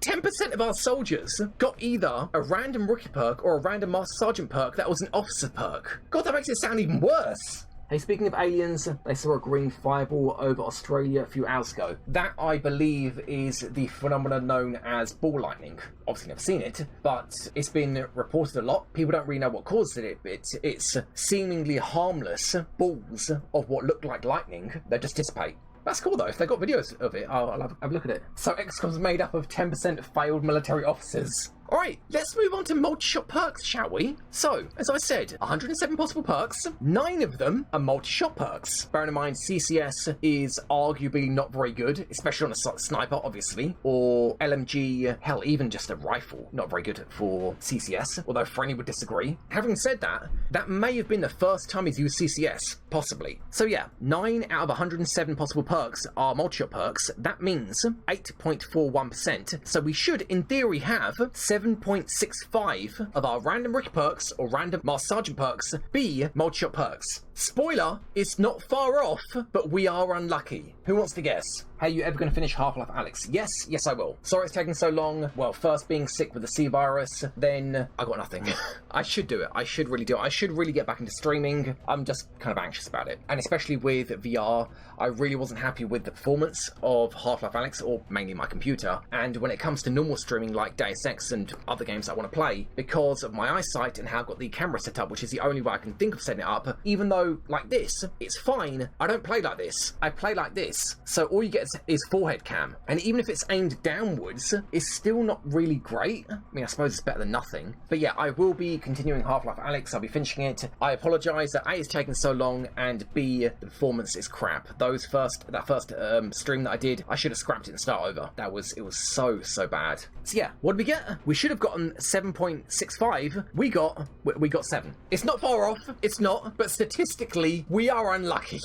10% of our soldiers got either a random rookie perk or a random Master Sergeant perk that was an officer perk. God, that makes it sound even worse. Hey, speaking of aliens, they saw a green fireball over Australia a few hours ago. That, I believe, is the phenomenon known as ball lightning. Obviously never seen it, but it's been reported a lot. People don't really know what caused it. It's seemingly harmless balls of what look like lightning that just dissipate. That's cool though. If they've got videos of it, I'll have a look at it. So XCOM's made up of 10% failed military officers. Alright, let's move on to multi-shot perks, shall we? So, as I said, 107 possible perks, 9 of them are multi-shot perks. Bearing in mind, CCS is arguably not very good, especially on a sniper, obviously, or LMG, hell, even just a rifle, not very good for CCS, although Franny would disagree. Having said that, that may have been the first time he's used CCS, possibly. So yeah, 9 out of 107 possible perks are multi-shot perks. That means 8.41%, so we should, in theory, have 7.65 of our random rookie perks or random Master Sergeant perks be multi-shot perks. Spoiler, it's not far off, but we are unlucky. Who wants to guess? Hey, you ever going to finish Half-Life Alyx? Yes, I will. Sorry it's taking so long. Well, first being sick with the C virus, then I got nothing. I should do it. I should really do it. I should really get back into streaming. I'm just kind of anxious about it. And especially with VR, I really wasn't happy with the performance of Half-Life Alyx, or mainly my computer. And when it comes to normal streaming like Deus Ex and other games I want to play, because of my eyesight and how I've got the camera set up, which is the only way I can think of setting it up, even though like this, it's fine, I don't play like this. I play like this. So all you get is forehead cam. And even if it's aimed downwards, it's still not really great. I mean, I suppose it's better than nothing. But yeah, I will be continuing Half-Life Alyx. I'll be finishing it. I apologise that A, it's taken so long, and B, the performance is crap. That first stream that I did, I should have scrapped it and start over. It was so bad. So yeah, what did we get? We should have gotten 7.65. We got 7. It's not far off. It's not, but statistically, we are unlucky.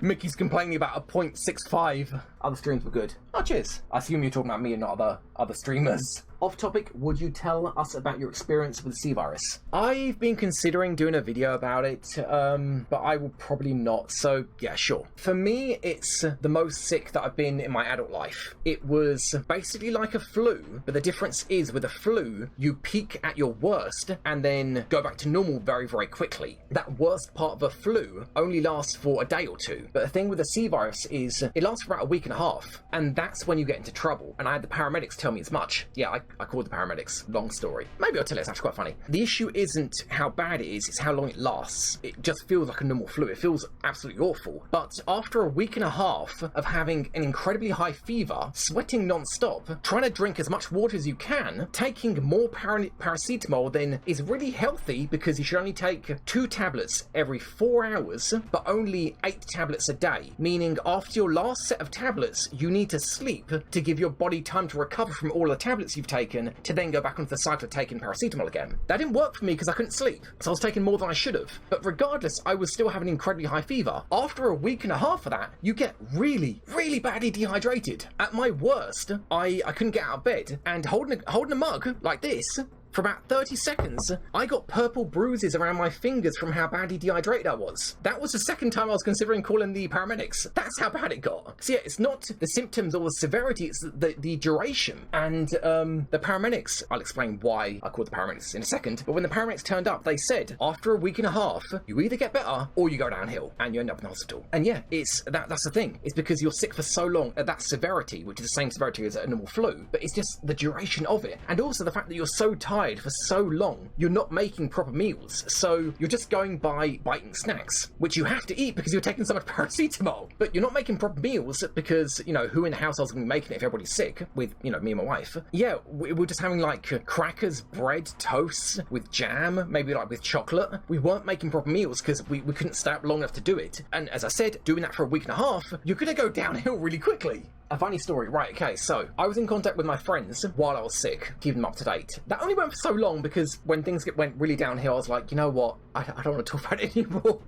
Mickey's complaining about a 0.65. Other streams were good. Oh, cheers. I assume you're talking about me and not other streamers. Off topic, would you tell us about your experience with the C virus? I've been considering doing a video about it, but I will probably not. So yeah, sure. For me, it's the most sick that I've been in my adult life. It was basically like a flu, but the difference is with a flu, you peak at your worst and then go back to normal very, very quickly. That worst part of a flu only lasts for a day or two. But the thing with the C virus is it lasts for about a week and a half, and that's when you get into trouble. And I had the paramedics tell me as much. Yeah, I called the paramedics. Long story. Maybe I'll tell it, it's actually quite funny. The issue isn't how bad it is, it's how long it lasts. It just feels like a normal flu. It feels absolutely awful. But after a week and a half of having an incredibly high fever, sweating non-stop, trying to drink as much water as you can, taking more paracetamol than is really healthy because you should only take 2 tablets every 4 hours, but only 8 tablets a day. Meaning after your last set of tablets, you need to sleep to give your body time to recover from all the tablets you've taken to then go back onto the cycle of taking paracetamol again. That didn't work for me because I couldn't sleep, so I was taking more than I should have. But regardless, I was still having incredibly high fever. After a week and a half of that, you get really, really badly dehydrated. At my worst, I couldn't get out of bed, and holding a mug like this, for about 30 seconds, I got purple bruises around my fingers from how badly dehydrated I was. That was the second time I was considering calling the paramedics. That's how bad it got. So yeah, it's not the symptoms or the severity, it's the duration. And the paramedics, I'll explain why I called the paramedics in a second, but when the paramedics turned up, they said, after a week and a half, you either get better or you go downhill and you end up in the hospital. And yeah, that's the thing. It's because you're sick for so long at that severity, which is the same severity as a normal flu, but it's just the duration of it. And also the fact that you're so tired for so long, you're not making proper meals, so you're just going by biting snacks, which you have to eat because you're taking so much paracetamol, but you're not making proper meals because, you know, who in the household's going to be making it if everybody's sick, with, you know, me and my wife. Yeah, we're just having like crackers, bread, toast with jam, maybe like with chocolate. We weren't making proper meals because we couldn't stay up long enough to do it, and as I said, doing that for a week and a half, you're going to go downhill really quickly. A funny story, right, okay, so I was in contact with my friends while I was sick, keeping them up to date. That only went for so long because when things went really downhill, I was like, you know what, I don't want to talk about it anymore.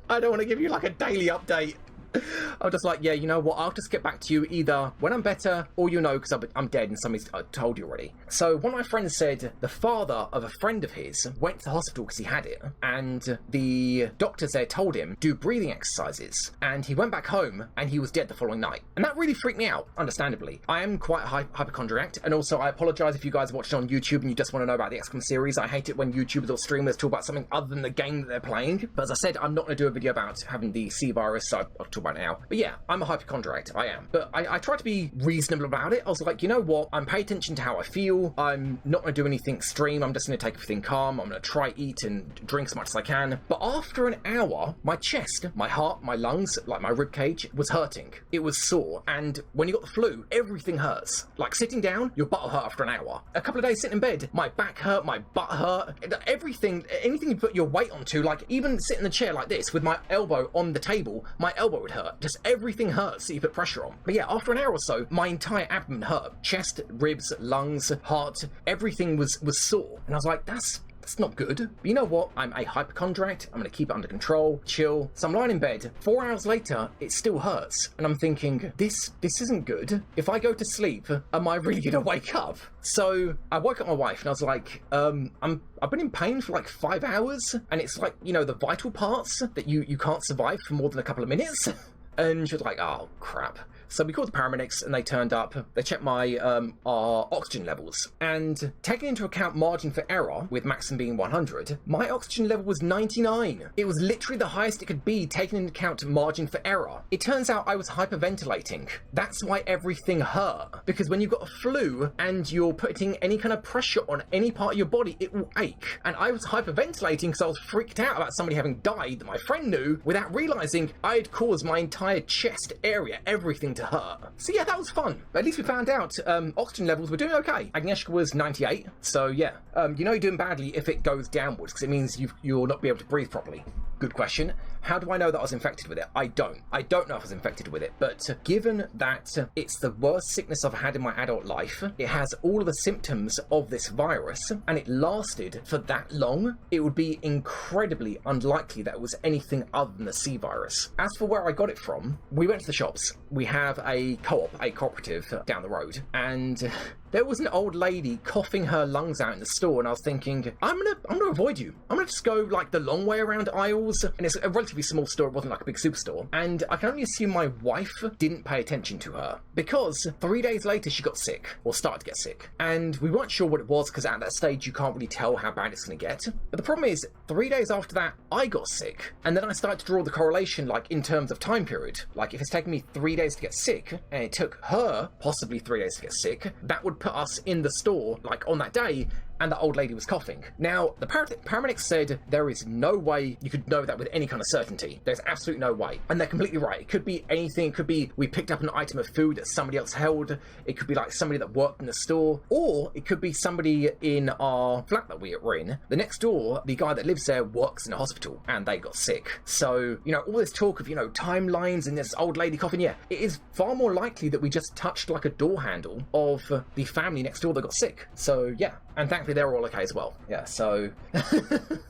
I don't want to give you like a daily update. I was just like, yeah, you know what, I'll just get back to you either when I'm better or because I'm dead and somebody's told you already. So one of my friends said the father of a friend of his went to the hospital because he had it, and the doctors there told him, do breathing exercises, and he went back home and he was dead the following night. And that really freaked me out, understandably. I am quite a hypochondriac, and also I apologise if you guys watch it on YouTube and you just want to know about the XCOM series. I hate it when YouTubers or streamers talk about something other than the game that they're playing. But as I said, I'm not going to do a video about having the C virus, so I'll talk about it now. But yeah, I'm a hypochondriac, I am. But I try to be reasonable about it. I was like, you know what, I'm paying attention to how I feel. I'm not going to do anything extreme. I'm just going to take everything calm. I'm going to try eat and drink as much as I can. But after an hour, my chest, my heart, my lungs, like my rib cage, was hurting. It was sore. And when you got the flu, everything hurts. Like sitting down, your butt will hurt after an hour. A couple of days sitting in bed, my back hurt, my butt hurt. Everything, anything you put your weight onto, like even sit in the chair like this with my elbow on the table, my elbow would hurt. Just everything hurts that you put pressure on. But yeah, after an hour or so, my entire abdomen hurt. Chest, ribs, lungs, heart, everything was sore. And I was like, that's not good. But you know what? I'm a hypochondriac. I'm going to keep it under control, chill. So I'm lying in bed. 4 hours later, it still hurts. And I'm thinking, this isn't good. If I go to sleep, am I really going to wake up? So I woke up my wife and I was like, I've been in pain for like 5 hours. And it's like, the vital parts that you can't survive for more than a couple of minutes. And she was like, oh, crap. So we called the paramedics and they turned up. They checked my our oxygen levels. And taking into account margin for error, with maximum being 100, my oxygen level was 99. It was literally the highest it could be, taking into account margin for error. It turns out I was hyperventilating. That's why everything hurt. Because when you've got a flu and you're putting any kind of pressure on any part of your body, it will ache. And I was hyperventilating because I was freaked out about somebody having died that my friend knew, without realising I had caused my entire chest area, everything to hurt. So yeah, that was fun. But at least we found out oxygen levels were doing okay. Agnieszka was 98, so yeah. You're doing badly if it goes downwards, because it means you'll not be able to breathe properly. Good question. How do I know that I was infected with it? I don't know if I was infected with it, but given that it's the worst sickness I've had in my adult life, it has all of the symptoms of this virus, and it lasted for that long, it would be incredibly unlikely that it was anything other than the C virus. As for where I got it from, we went to the shops. We have a cooperative down the road, and there was an old lady coughing her lungs out in the store, and I was thinking, I'm gonna avoid you. I'm gonna just go like the long way around aisles, and it's a relatively small store. It wasn't like a big superstore, and I can only assume my wife didn't pay attention to her, because 3 days later she got sick, or started to get sick, and we weren't sure what it was, because at that stage you can't really tell how bad it's gonna get. But the problem is, 3 days after that I got sick, and then I started to draw the correlation, like in terms of time period. Like if it's taken me 3 days to get sick, and it took her possibly 3 days to get sick, that would put us in the store like on that day, and the old lady was coughing. Now, the paramedics said there is no way you could know that with any kind of certainty. There's absolutely no way. And they're completely right. It could be anything. It could be we picked up an item of food that somebody else held. It could be like somebody that worked in the store. Or it could be somebody in our flat that we were in. The next door, the guy that lives there works in a hospital and they got sick. So, all this talk of, timelines and this old lady coughing, yeah, it is far more likely that we just touched like a door handle of the family next door that got sick. So, yeah. And thankfully they're all okay as well. Yeah, so that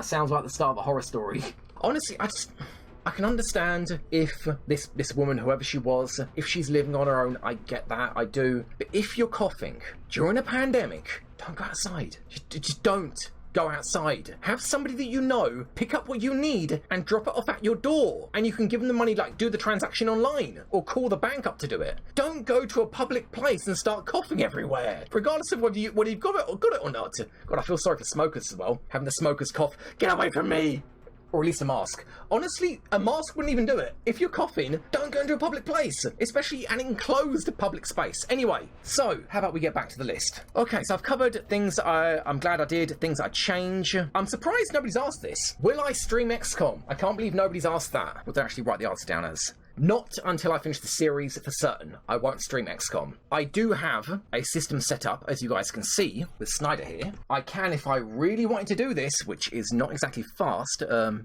sounds like the start of a horror story. Honestly, I can understand if this woman, whoever she was, if she's living on her own, I get that, I do. But if you're coughing during a pandemic, don't go outside. Just don't go outside. Have somebody that you know pick up what you need and drop it off at your door, and you can give them the money, like do the transaction online or call the bank up to do it. Don't go to a public place and start coughing everywhere, regardless of whether you've got it or not. God, I feel sorry for smokers as well, having the smokers cough. Get away from me. Or at least a mask. Honestly, a mask wouldn't even do it. If you're coughing, don't go into a public place, especially an enclosed public space. Anyway, so how about we get back to the list? Okay, so I've covered things I'm glad I did, things I'd change. I'm surprised nobody's asked this. Will I stream XCOM? I can't believe nobody's asked that. We'll actually write the answer down as not until I finish the series for certain. I won't stream XCOM. I do have a system set up, as you guys can see, with Snyder here. I can, if I really wanted to do this, which is not exactly fast,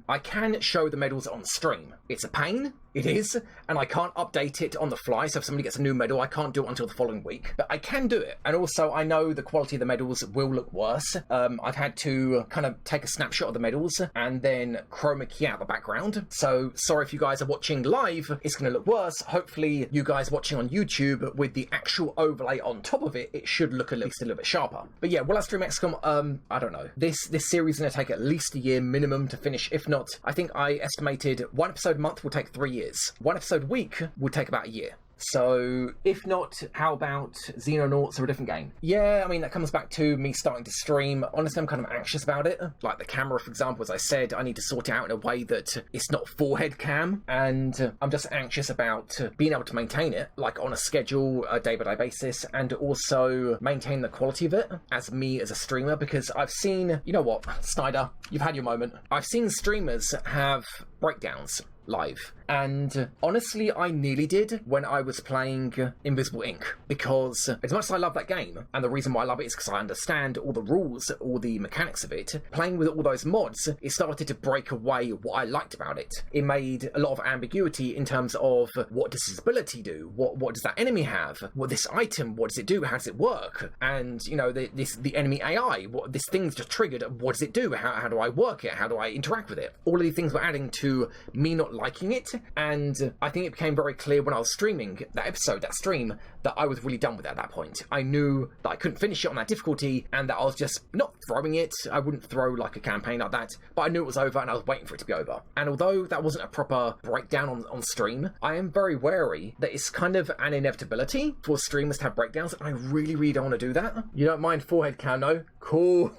I can show the medals on stream. It's a pain. it is, and I can't update it on the fly, so if somebody gets a new medal, I can't do it until the following week. But I can do it, and also I know the quality of the medals will look worse. I've had to kind of take a snapshot of the medals and then chroma key out the background. So sorry if you guys are watching live, it's going to look worse. Hopefully you guys watching on YouTube with the actual overlay on top of it, it should look at least a little bit sharper. But yeah, will I stream XCOM? I don't know. This series is going to take at least a year minimum to finish. If not, I think I estimated 1 episode a month will take 3 years. 1 episode a week will take about a year. So, if not, how about Xenonauts or a different game? Yeah, I mean, that comes back to me starting to stream. Honestly, I'm kind of anxious about it. Like the camera, for example, as I said, I need to sort it out in a way that it's not forehead cam. And I'm just anxious about being able to maintain it, like on a schedule, a day-by-day basis, and also maintain the quality of it as me as a streamer, because I've seen, you know what, Snyder, you've had your moment. I've seen streamers have breakdowns live. And honestly, I nearly did when I was playing Invisible Ink, because as much as I love that game, and the reason why I love it is because I understand all the rules, all the mechanics of it, playing with all those mods, it started to break away what I liked about it. It made a lot of ambiguity in terms of what does his ability do, what does that enemy have, what this item, what does it do, how does it work, and you know, the enemy AI, what this thing's just triggered, what does it do, how do I work it, how do I interact with it. All of these things were adding to me not liking it. And I think it became very clear when I was streaming that episode, that stream, that I was really done with it at that point. I knew that I couldn't finish it on that difficulty and that I was just not throwing it. I wouldn't throw like a campaign like that, but I knew it was over and I was waiting for it to be over. And although that wasn't a proper breakdown on stream, I am very wary that it's kind of an inevitability for streamers to have breakdowns, and I really, really don't want to do that. You don't mind forehead cam, no? Cool.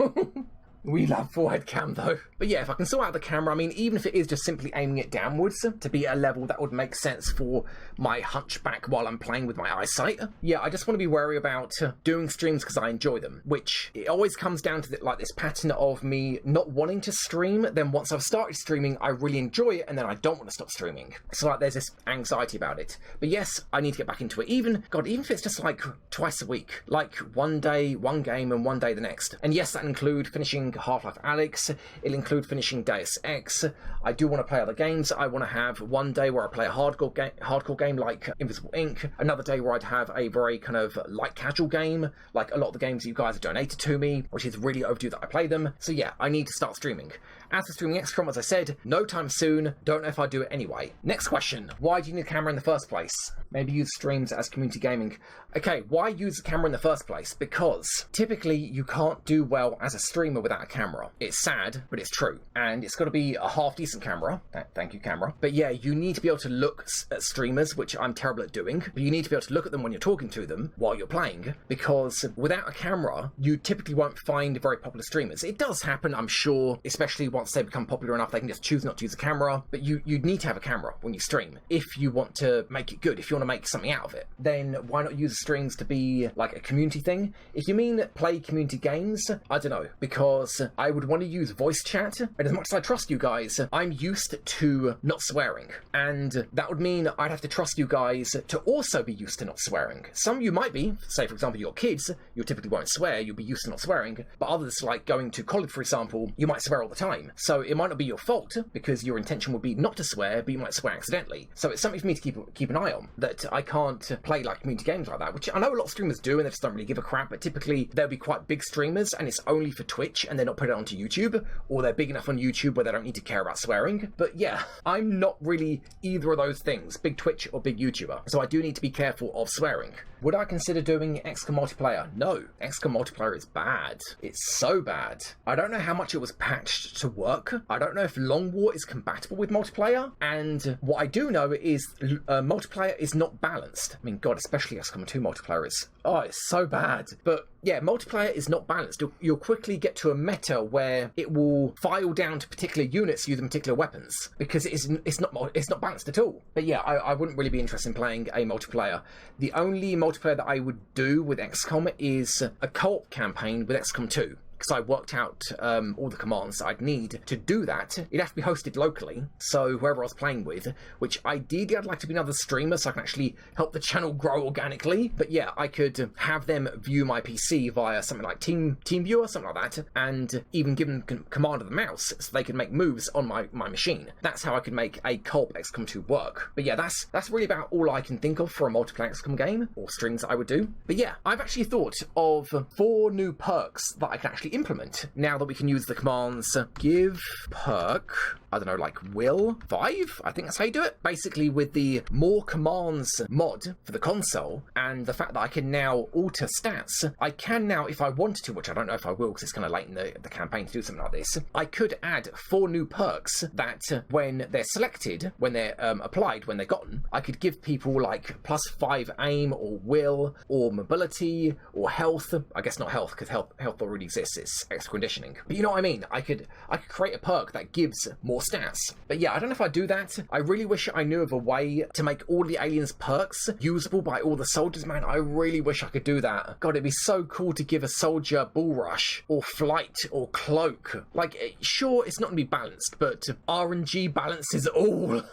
We love forehead cam though. But yeah, if I can sort out the camera, I mean, even if it is just simply aiming it downwards to be at a level that would make sense for my hunchback while I'm playing with my eyesight. Yeah, I just want to be wary about doing streams because I enjoy them, which it always comes down to like this pattern of me not wanting to stream. Then once I've started streaming, I really enjoy it, and then I don't want to stop streaming. So like there's this anxiety about it. But yes, I need to get back into it. Even if it's just like twice a week, like one day, one game, and one day the next. And yes, that include finishing Half-Life Alyx, it'll include finishing Deus Ex. I do want to play other games. I want to have one day where I play a hardcore game like Invisible Ink, another day where I'd have a very kind of light casual game, like a lot of the games you guys have donated to me, which is really overdue that I play them. So yeah, I need to start streaming. As for streaming XCOM, as I said, no time soon. Don't know if I'd do it anyway. Next question. Why do you need a camera in the first place? Maybe use streams as community gaming. Okay, why use a camera in the first place? Because typically you can't do well as a streamer without a camera. It's sad, but it's true. And it's got to be a half-decent camera. Thank you, camera. But yeah, you need to be able to look at streamers, which I'm terrible at doing. But you need to be able to look at them when you're talking to them while you're playing. Because without a camera, you typically won't find very popular streamers. It does happen, I'm sure, especially once they become popular enough, they can just choose not to use a camera. But you need to have a camera when you stream if you want to make it good, if you want to make something out of it. Then why not use streams to be like a community thing? If you mean play community games, I don't know, because I would want to use voice chat, and as much as I trust you guys, I'm used to not swearing, and that would mean I'd have to trust you guys to also be used to not swearing. Some of you might be, say for example your kids, you typically won't swear, you'll be used to not swearing, but others, like going to college for example, you might swear all the time. So it might not be your fault, because your intention would be not to swear, but you might swear accidentally. So it's something for me to keep an eye on, that I can't play like community games like that, which I know a lot of streamers do and they just don't really give a crap, but typically they'll be quite big streamers and it's only for Twitch and they're not put it onto YouTube, or they're big enough on YouTube where they don't need to care about swearing. But yeah, I'm not really either of those things, big Twitch or big YouTuber, so I do need to be careful of swearing. Would I consider doing XCOM multiplayer? No, XCOM multiplayer is bad. It's so bad. I don't know how much it was patched to work. I don't know if Long War is compatible with multiplayer, and what I do know is multiplayer is not balanced. I mean, God, especially XCOM 2 multiplayer is, oh, it's so bad. But yeah, multiplayer is not balanced. You'll quickly get to a meta where it will file down to particular units using particular weapons, because it's not balanced at all. But yeah, I wouldn't really be interested in playing a multiplayer. The only multiplayer that I would do with XCOM is a co-op campaign with XCOM 2. because I worked out all the commands I'd need to do that. It'd have to be hosted locally, so whoever I was playing with, which ideally I'd like to be another streamer so I can actually help the channel grow organically. But yeah, I could have them view my PC via something like TeamViewer, something like that, and even give them command of the mouse so they could make moves on my machine. That's how I could make a co-op XCOM 2 work. But yeah, that's really about all I can think of for a multiplayer XCOM game, or streams I would do. But yeah, I've actually thought of 4 new perks that I can actually implement now that we can use the commands give perk, I don't know, like will 5, I think that's how you do it. Basically, with the more commands mod for the console and the fact that I can now alter stats, I can now, if I wanted to, which I don't know if I will because it's kind of late in the campaign to do something like this, I could add 4 new perks that when they're selected, when they're applied, when they're gotten, I could give people like +5 aim or will or mobility or health. I guess not health because health already exists, it's extra conditioning. But you know what I mean? I could create a perk that gives more stats. But yeah, I don't know if I do that. I really wish I knew of a way to make all the aliens perks usable by all the soldiers, man. I really wish I could do that. God, it'd be so cool to give a soldier bull rush or flight or cloak. Like, sure, it's not going to be balanced, but RNG balances all.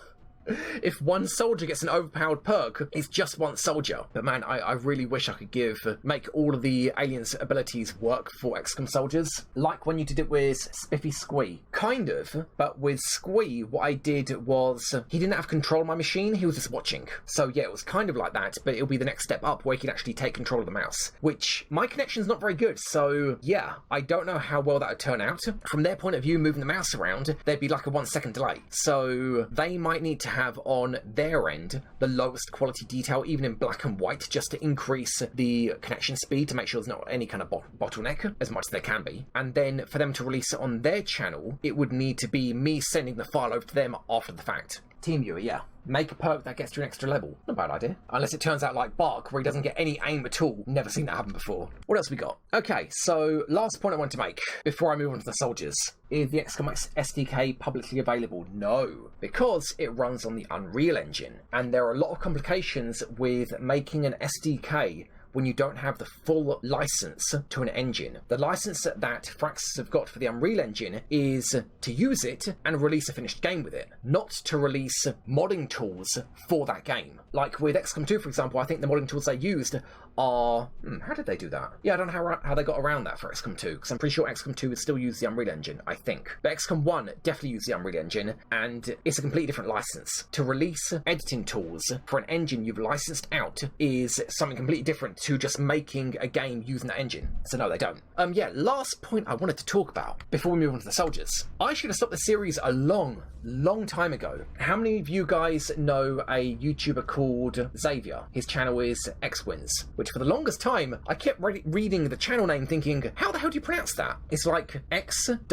If one soldier gets an overpowered perk, it's just one soldier. But man, I really wish I could make all of the aliens' abilities work for XCOM soldiers. Like when you did it with Spiffy Squee. Kind of, but with Squee, what I did was, he didn't have control of my machine, he was just watching. So yeah, it was kind of like that, but it'll be the next step up where he can actually take control of the mouse. Which, my connection's not very good, so yeah, I don't know how well that would turn out. From their point of view, moving the mouse around, there'd be like a 1 second delay. So they might need to have on their end the lowest quality detail, even in black and white, just to increase the connection speed to make sure there's not any kind of bottleneck, as much as there can be. And then for them to release it on their channel, it would need to be me sending the file over to them after the fact. TeamViewer, yeah. Make a perk that gets you an extra level. Not a bad idea. Unless it turns out like Bark, where he doesn't get any aim at all. Never seen that happen before. What else we got? Okay, so last point I want to make before I move on to the soldiers. Is the XCOM SDK publicly available? No, because it runs on the Unreal Engine. And there are a lot of complications with making an SDK when you don't have the full license to an engine. The license that Firaxis have got for the Unreal Engine is to use it and release a finished game with it, not to release modding tools for that game. Like with XCOM 2, for example, I think the modding tools they used are... how did they do that? Yeah, I don't know how they got around that for XCOM 2, because I'm pretty sure XCOM 2 would still use the Unreal Engine, I think. But XCOM 1 definitely used the Unreal Engine, and it's a completely different license. To release editing tools for an engine you've licensed out is something completely different to just making a game using that engine. So no, they don't. Yeah, last point I wanted to talk about before we move on to the soldiers. I should have stopped the series a long time ago. How many of you guys know a YouTuber called Xavier? His channel is XWins, which for the longest time, I kept reading the channel name thinking, how the hell do you pronounce that? It's like XWYNNS.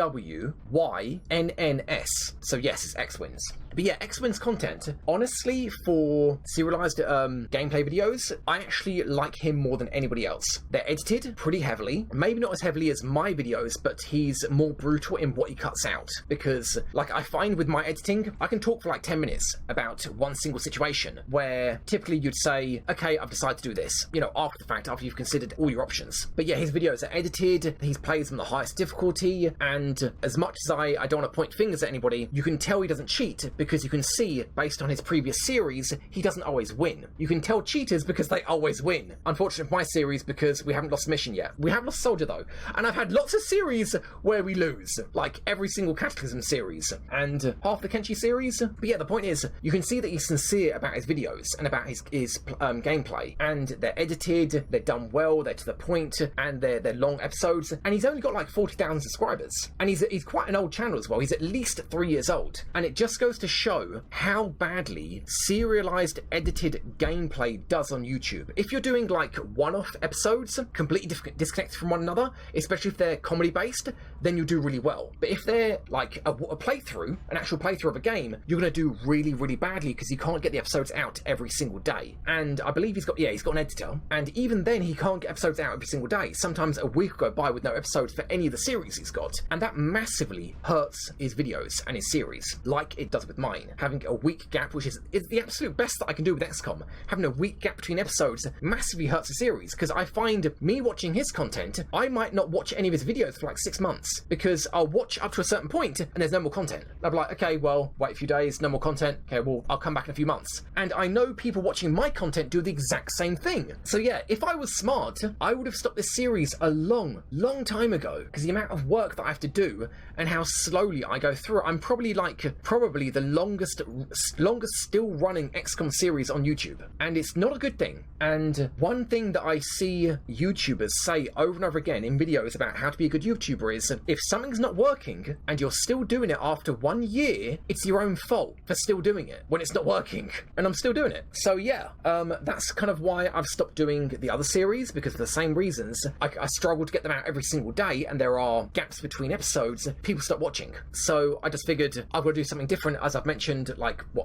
So yes, it's XWins. But yeah, XWins content, honestly, for serialized gameplay videos, I actually like him more than anybody else. They're edited pretty heavily, maybe not as heavily as my videos, but he's more brutal in what he cuts out. Because, like, I find with my editing, I can talk for like 10 minutes about one single situation, where typically you'd say, okay, I've decided to do this, you know, after the fact, after you've considered all your options. But yeah, his videos are edited, he plays them on the highest difficulty, and as much as I don't want to point fingers at anybody, you can tell he doesn't cheat, because you can see, based on his previous series, he doesn't always win. You can tell cheaters because they always win. Unfortunately for my series, because we haven't lost mission yet. We have lost Soldier though, and I've had lots of series where we lose, like every single Cataclysm series, and half the Kenshi series. But yeah, the point is, you can see that he's sincere about his videos, and about his gameplay, and they're edited, they're done well, they're to the point, and they're long episodes, and he's only got like 40,000 subscribers, and he's quite an old channel as well. He's at least 3 years old, and it just goes to show how badly serialized edited gameplay does on YouTube. If you're doing like one-off episodes, completely disconnected from one another, especially if they're comedy based, then you do really well. But if they're like a playthrough, an actual playthrough of a game, you're going to do really, really badly because you can't get the episodes out every single day. And I believe he's got an editor, and even then he can't get episodes out every single day. Sometimes a week will go by with no episodes for any of the series he's got, and that massively hurts his videos and his series, like it does with mine. Having a week gap, which is the absolute best that I can do with XCOM. Having a week gap between episodes massively hurts the series, because I find me watching his content, I might not watch any of his videos for like 6 months, because I'll watch up to a certain point and there's no more content. I'll be like, okay, well, wait a few days, no more content. Okay, well, I'll come back in a few months. And I know people watching my content do the exact same thing. So yeah, if I was smart, I would have stopped this series a long time ago, because the amount of work that I have to do and how slowly I go through it. I'm probably the longest still running XCOM series on YouTube, and it's not a good thing. And one thing that I see YouTubers say over and over again in videos about how to be a good YouTuber is, if something's not working and you're still doing it after 1 year, it's your own fault for still doing it when it's not working. And I'm still doing it. So yeah, that's kind of why I've stopped doing the other series, because for the same reasons. I struggle to get them out every single day, and there are gaps between episodes. People stop watching. So I just figured I've got to do something different. As I've mentioned,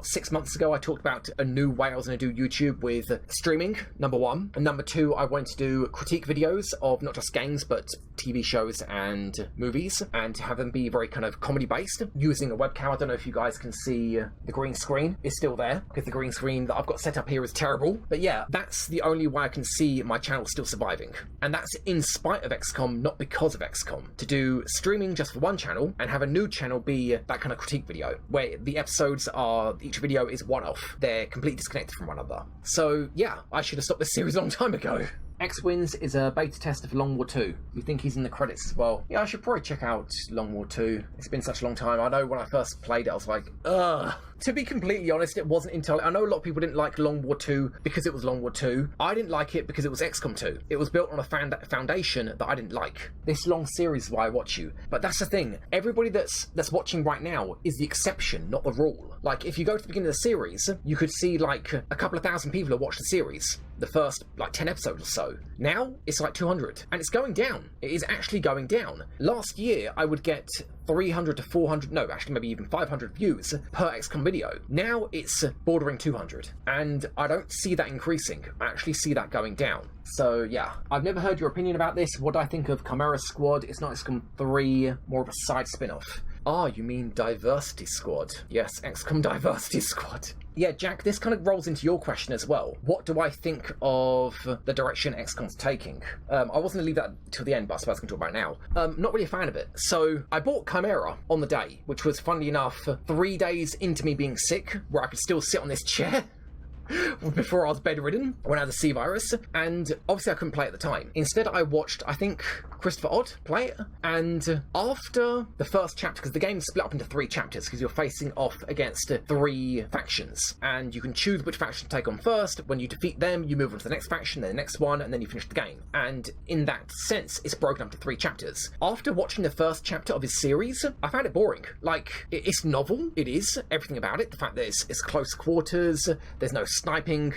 6 months ago, I talked about a new way I was going to do YouTube with streaming, number one. And number two, I wanted to do critique videos of not just games, but TV shows and movies, and have them be very kind of comedy-based, using a webcam. I don't know if you guys can see the green screen is still there, because the green screen that I've got set up here is terrible. But yeah, that's the only way I can see my channel still surviving. And that's in spite of XCOM, not because of XCOM. To do streaming just for one channel and have a new channel be that kind of critique video, where the episodes are, each video is one-off. They're completely disconnected from one another. So yeah, I should have stopped this series a long time ago. X-Wins is a beta tester for Long War 2. You think he's in the credits as well? Yeah, I should probably check out Long War 2. It's been such a long time. I know when I first played it, I was like, ugh. To be completely honest, it wasn't entirely... I know a lot of people didn't like Long War 2 because it was Long War 2. I didn't like it because it was XCOM 2. It was built on a foundation that I didn't like. This long series is why I watch you. But that's the thing. Everybody that's watching right now is the exception, not the rule. Like, if you go to the beginning of the series, you could see, like, a couple of thousand people have watched the series. The first, 10 episodes or so. Now, it's like 200. And it's going down. It is actually going down. Last year, I would get 300 to 400, no, actually maybe even 500 views per XCOM video. Now, it's bordering 200. And I don't see that increasing. I actually see that going down. So, yeah. I've never heard your opinion about this. What do I think of Chimera Squad? It's not XCOM 3, more of a side spin-off. Ah, you mean Diversity Squad. Yes, XCOM Diversity Squad. Yeah, Jack, this kind of rolls into your question as well. What do I think of the direction XCOM's taking? I was going to leave that till the end, but I suppose I can talk about it now. Not really a fan of it. So, I bought Chimera on the day, which was, funnily enough, 3 days into me being sick, where I could still sit on this chair. Before I was bedridden, when I had the C virus, and obviously I couldn't play at the time. Instead, I watched, I think, Christopher Odd play it, and after the first chapter, because the game's split up into 3 chapters, because you're facing off against 3 factions, and you can choose which faction to take on first. When you defeat them, you move on to the next faction, then the next one, and then you finish the game. And in that sense, it's broken up to 3 chapters. After watching the first chapter of his series, I found it boring. Like, it's novel, it is, everything about it. The fact that it's close quarters, there's no sniping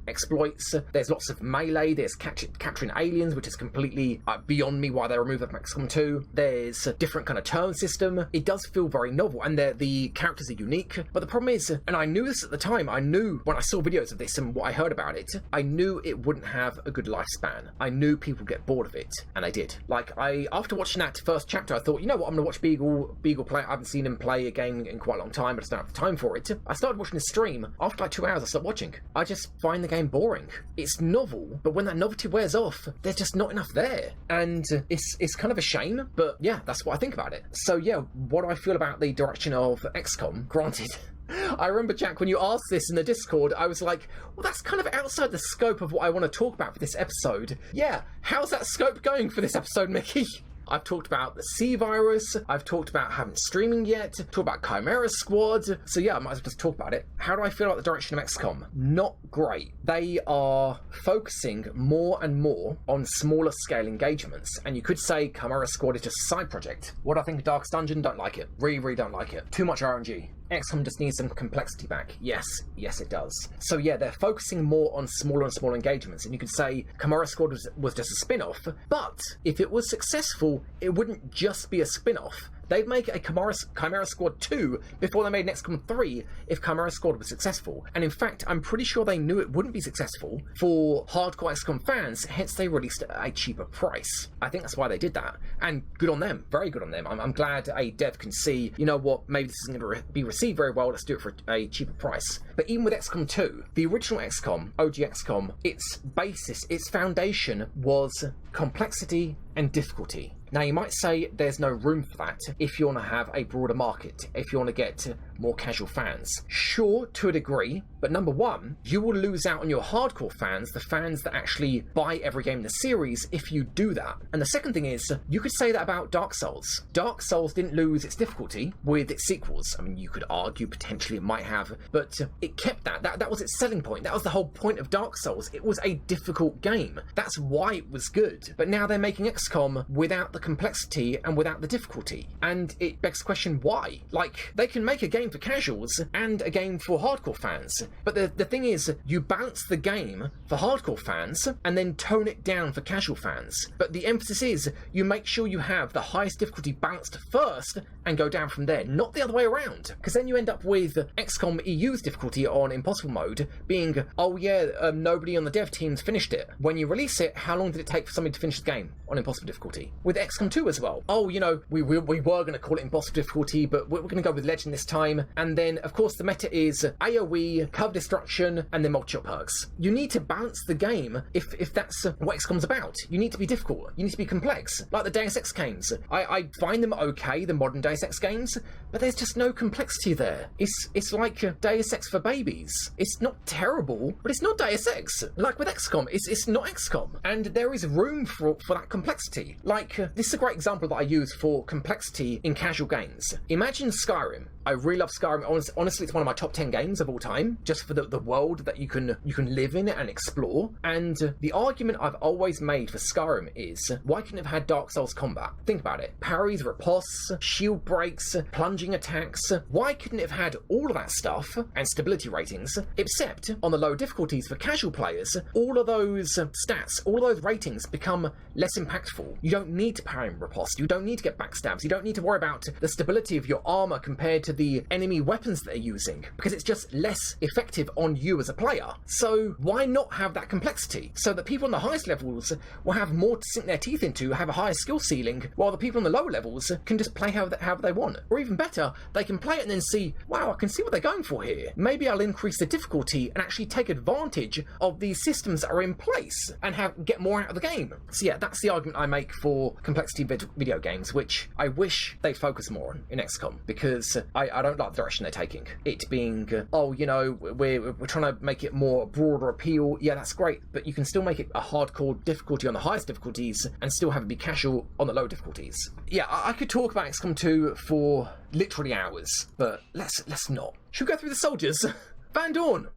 exploits, there's lots of melee, there's capturing aliens, which is completely beyond me why they removed that from XCOM 2. There's a different kind of turn system. It does feel very novel, and the characters are unique. But the problem is, and I knew this at the time, I knew when I saw videos of this and what I heard about it, I knew it wouldn't have a good lifespan. I knew people would get bored of it, and they did. Like, after watching that first chapter, I thought, you know what, I'm going to watch Beagle play. I haven't seen him play a game in quite a long time, but I just don't have the time for it. I started watching his stream. After 2 hours, I stopped watching. I just find the game boring. It's novel, but when that novelty wears off, there's just not enough there. And it's kind of a shame, but yeah, that's what I think about it. So yeah, what do I feel about the direction of XCOM? Granted, I remember, Jack, when you asked this in the Discord, I was like, well, that's kind of outside the scope of what I want to talk about for this episode. Yeah, how's that scope going for this episode, Mickey? I've talked about the C virus, I've talked about haven't streaming yet, talked about Chimera Squad, so yeah, I might as well just talk about it. How do I feel about the direction of XCOM? Not great. They are focusing more and more on smaller scale engagements, and you could say Chimera Squad is just a side project. What do I think of Darkest Dungeon? Don't like it. Really don't like it. Too much RNG. XCOM just needs some complexity back. Yes it does. So yeah, they're focusing more on smaller and smaller engagements, and you could say Chimera Squad was just a spin-off, but if it was successful, it wouldn't just be a spin-off. they'd make a Chimera Squad 2 before they made an XCOM 3 if Chimera Squad was successful. And in fact, I'm pretty sure they knew it wouldn't be successful for hardcore XCOM fans, hence they released it at a cheaper price. I think that's why they did that. And good on them, very good on them. I'm glad a dev can see, you know what, maybe this isn't going to be received very well, let's do it for a cheaper price. But even with XCOM 2, the original XCOM, OG XCOM, its basis, its foundation was complexity and difficulty. Now, you might say there's no room for that if you want to have a broader market, if you want to get more casual fans. Sure, to a degree, but number one, you will lose out on your hardcore fans, the fans that actually buy every game in the series, if you do that. And the second thing is, you could say that about Dark Souls. Dark Souls didn't lose its difficulty with its sequels. I mean, you could argue potentially it might have, but it kept that. That was its selling point. That was the whole point of Dark Souls. It was a difficult game. That's why it was good. But now they're making XCOM without the complexity and without the difficulty. And it begs the question, why? Like, they can make a game for casuals and a game for hardcore fans. But the thing is, you balance the game for hardcore fans and then tone it down for casual fans. But the emphasis is, you make sure you have the highest difficulty balanced first and go down from there, not the other way around. Because then you end up with XCOM EU's difficulty on Impossible Mode being, oh yeah, nobody on the dev team's finished it. When you release it, how long did it take for somebody to finish the game on Impossible difficulty? With XCOM 2 as well. Oh, you know, we were going to call it Impossible difficulty, but we're going to go with Legend this time. And then, of course, the meta is AoE, cover destruction, and then multi-shot perks. You need to balance the game if that's what XCOM's about. You need to be difficult. You need to be complex. Like the Deus Ex games. I find them okay, the modern Deus Ex games, but there's just no complexity there. It's like Deus Ex for babies. It's not terrible, but it's not Deus Ex. Like with XCOM, it's not XCOM. And there is room for that complexity. Like, this is a great example that I use for complexity in casual games. Imagine Skyrim. I really love Skyrim. Honestly, it's one of my top 10 games of all time, just for the world that you can live in and explore. And the argument I've always made for Skyrim is, why couldn't it have had Dark Souls combat? Think about it. Parries, riposts, shield breaks, plunging attacks. Why couldn't it have had all of that stuff and stability ratings, except on the low difficulties for casual players, all of those stats, all of those ratings become less impactful. You don't need to parry and riposte. You don't need to get backstabs. You don't need to worry about the stability of your armor compared to the enemy weapons that they're using, because it's just less effective on you as a player. So why not have that complexity, so that people on the highest levels will have more to sink their teeth into, have a higher skill ceiling, while the people on the lower levels can just play however they want. Or even better, they can play it and then see, wow, I can see what they're going for here. Maybe I'll increase the difficulty and actually take advantage of these systems that are in place and get more out of the game. So yeah, that's the argument I make for complexity video games, which I wish they'd focus more on in XCOM, because I don't like the direction they're taking. It being, oh, you know, we're trying to make it more broader appeal. Yeah, that's great, but you can still make it a hardcore difficulty on the highest difficulties and still have it be casual on the low difficulties. Yeah, I could talk about XCOM 2 for literally hours, but let's not. Should we go through the soldiers? Van Dorn,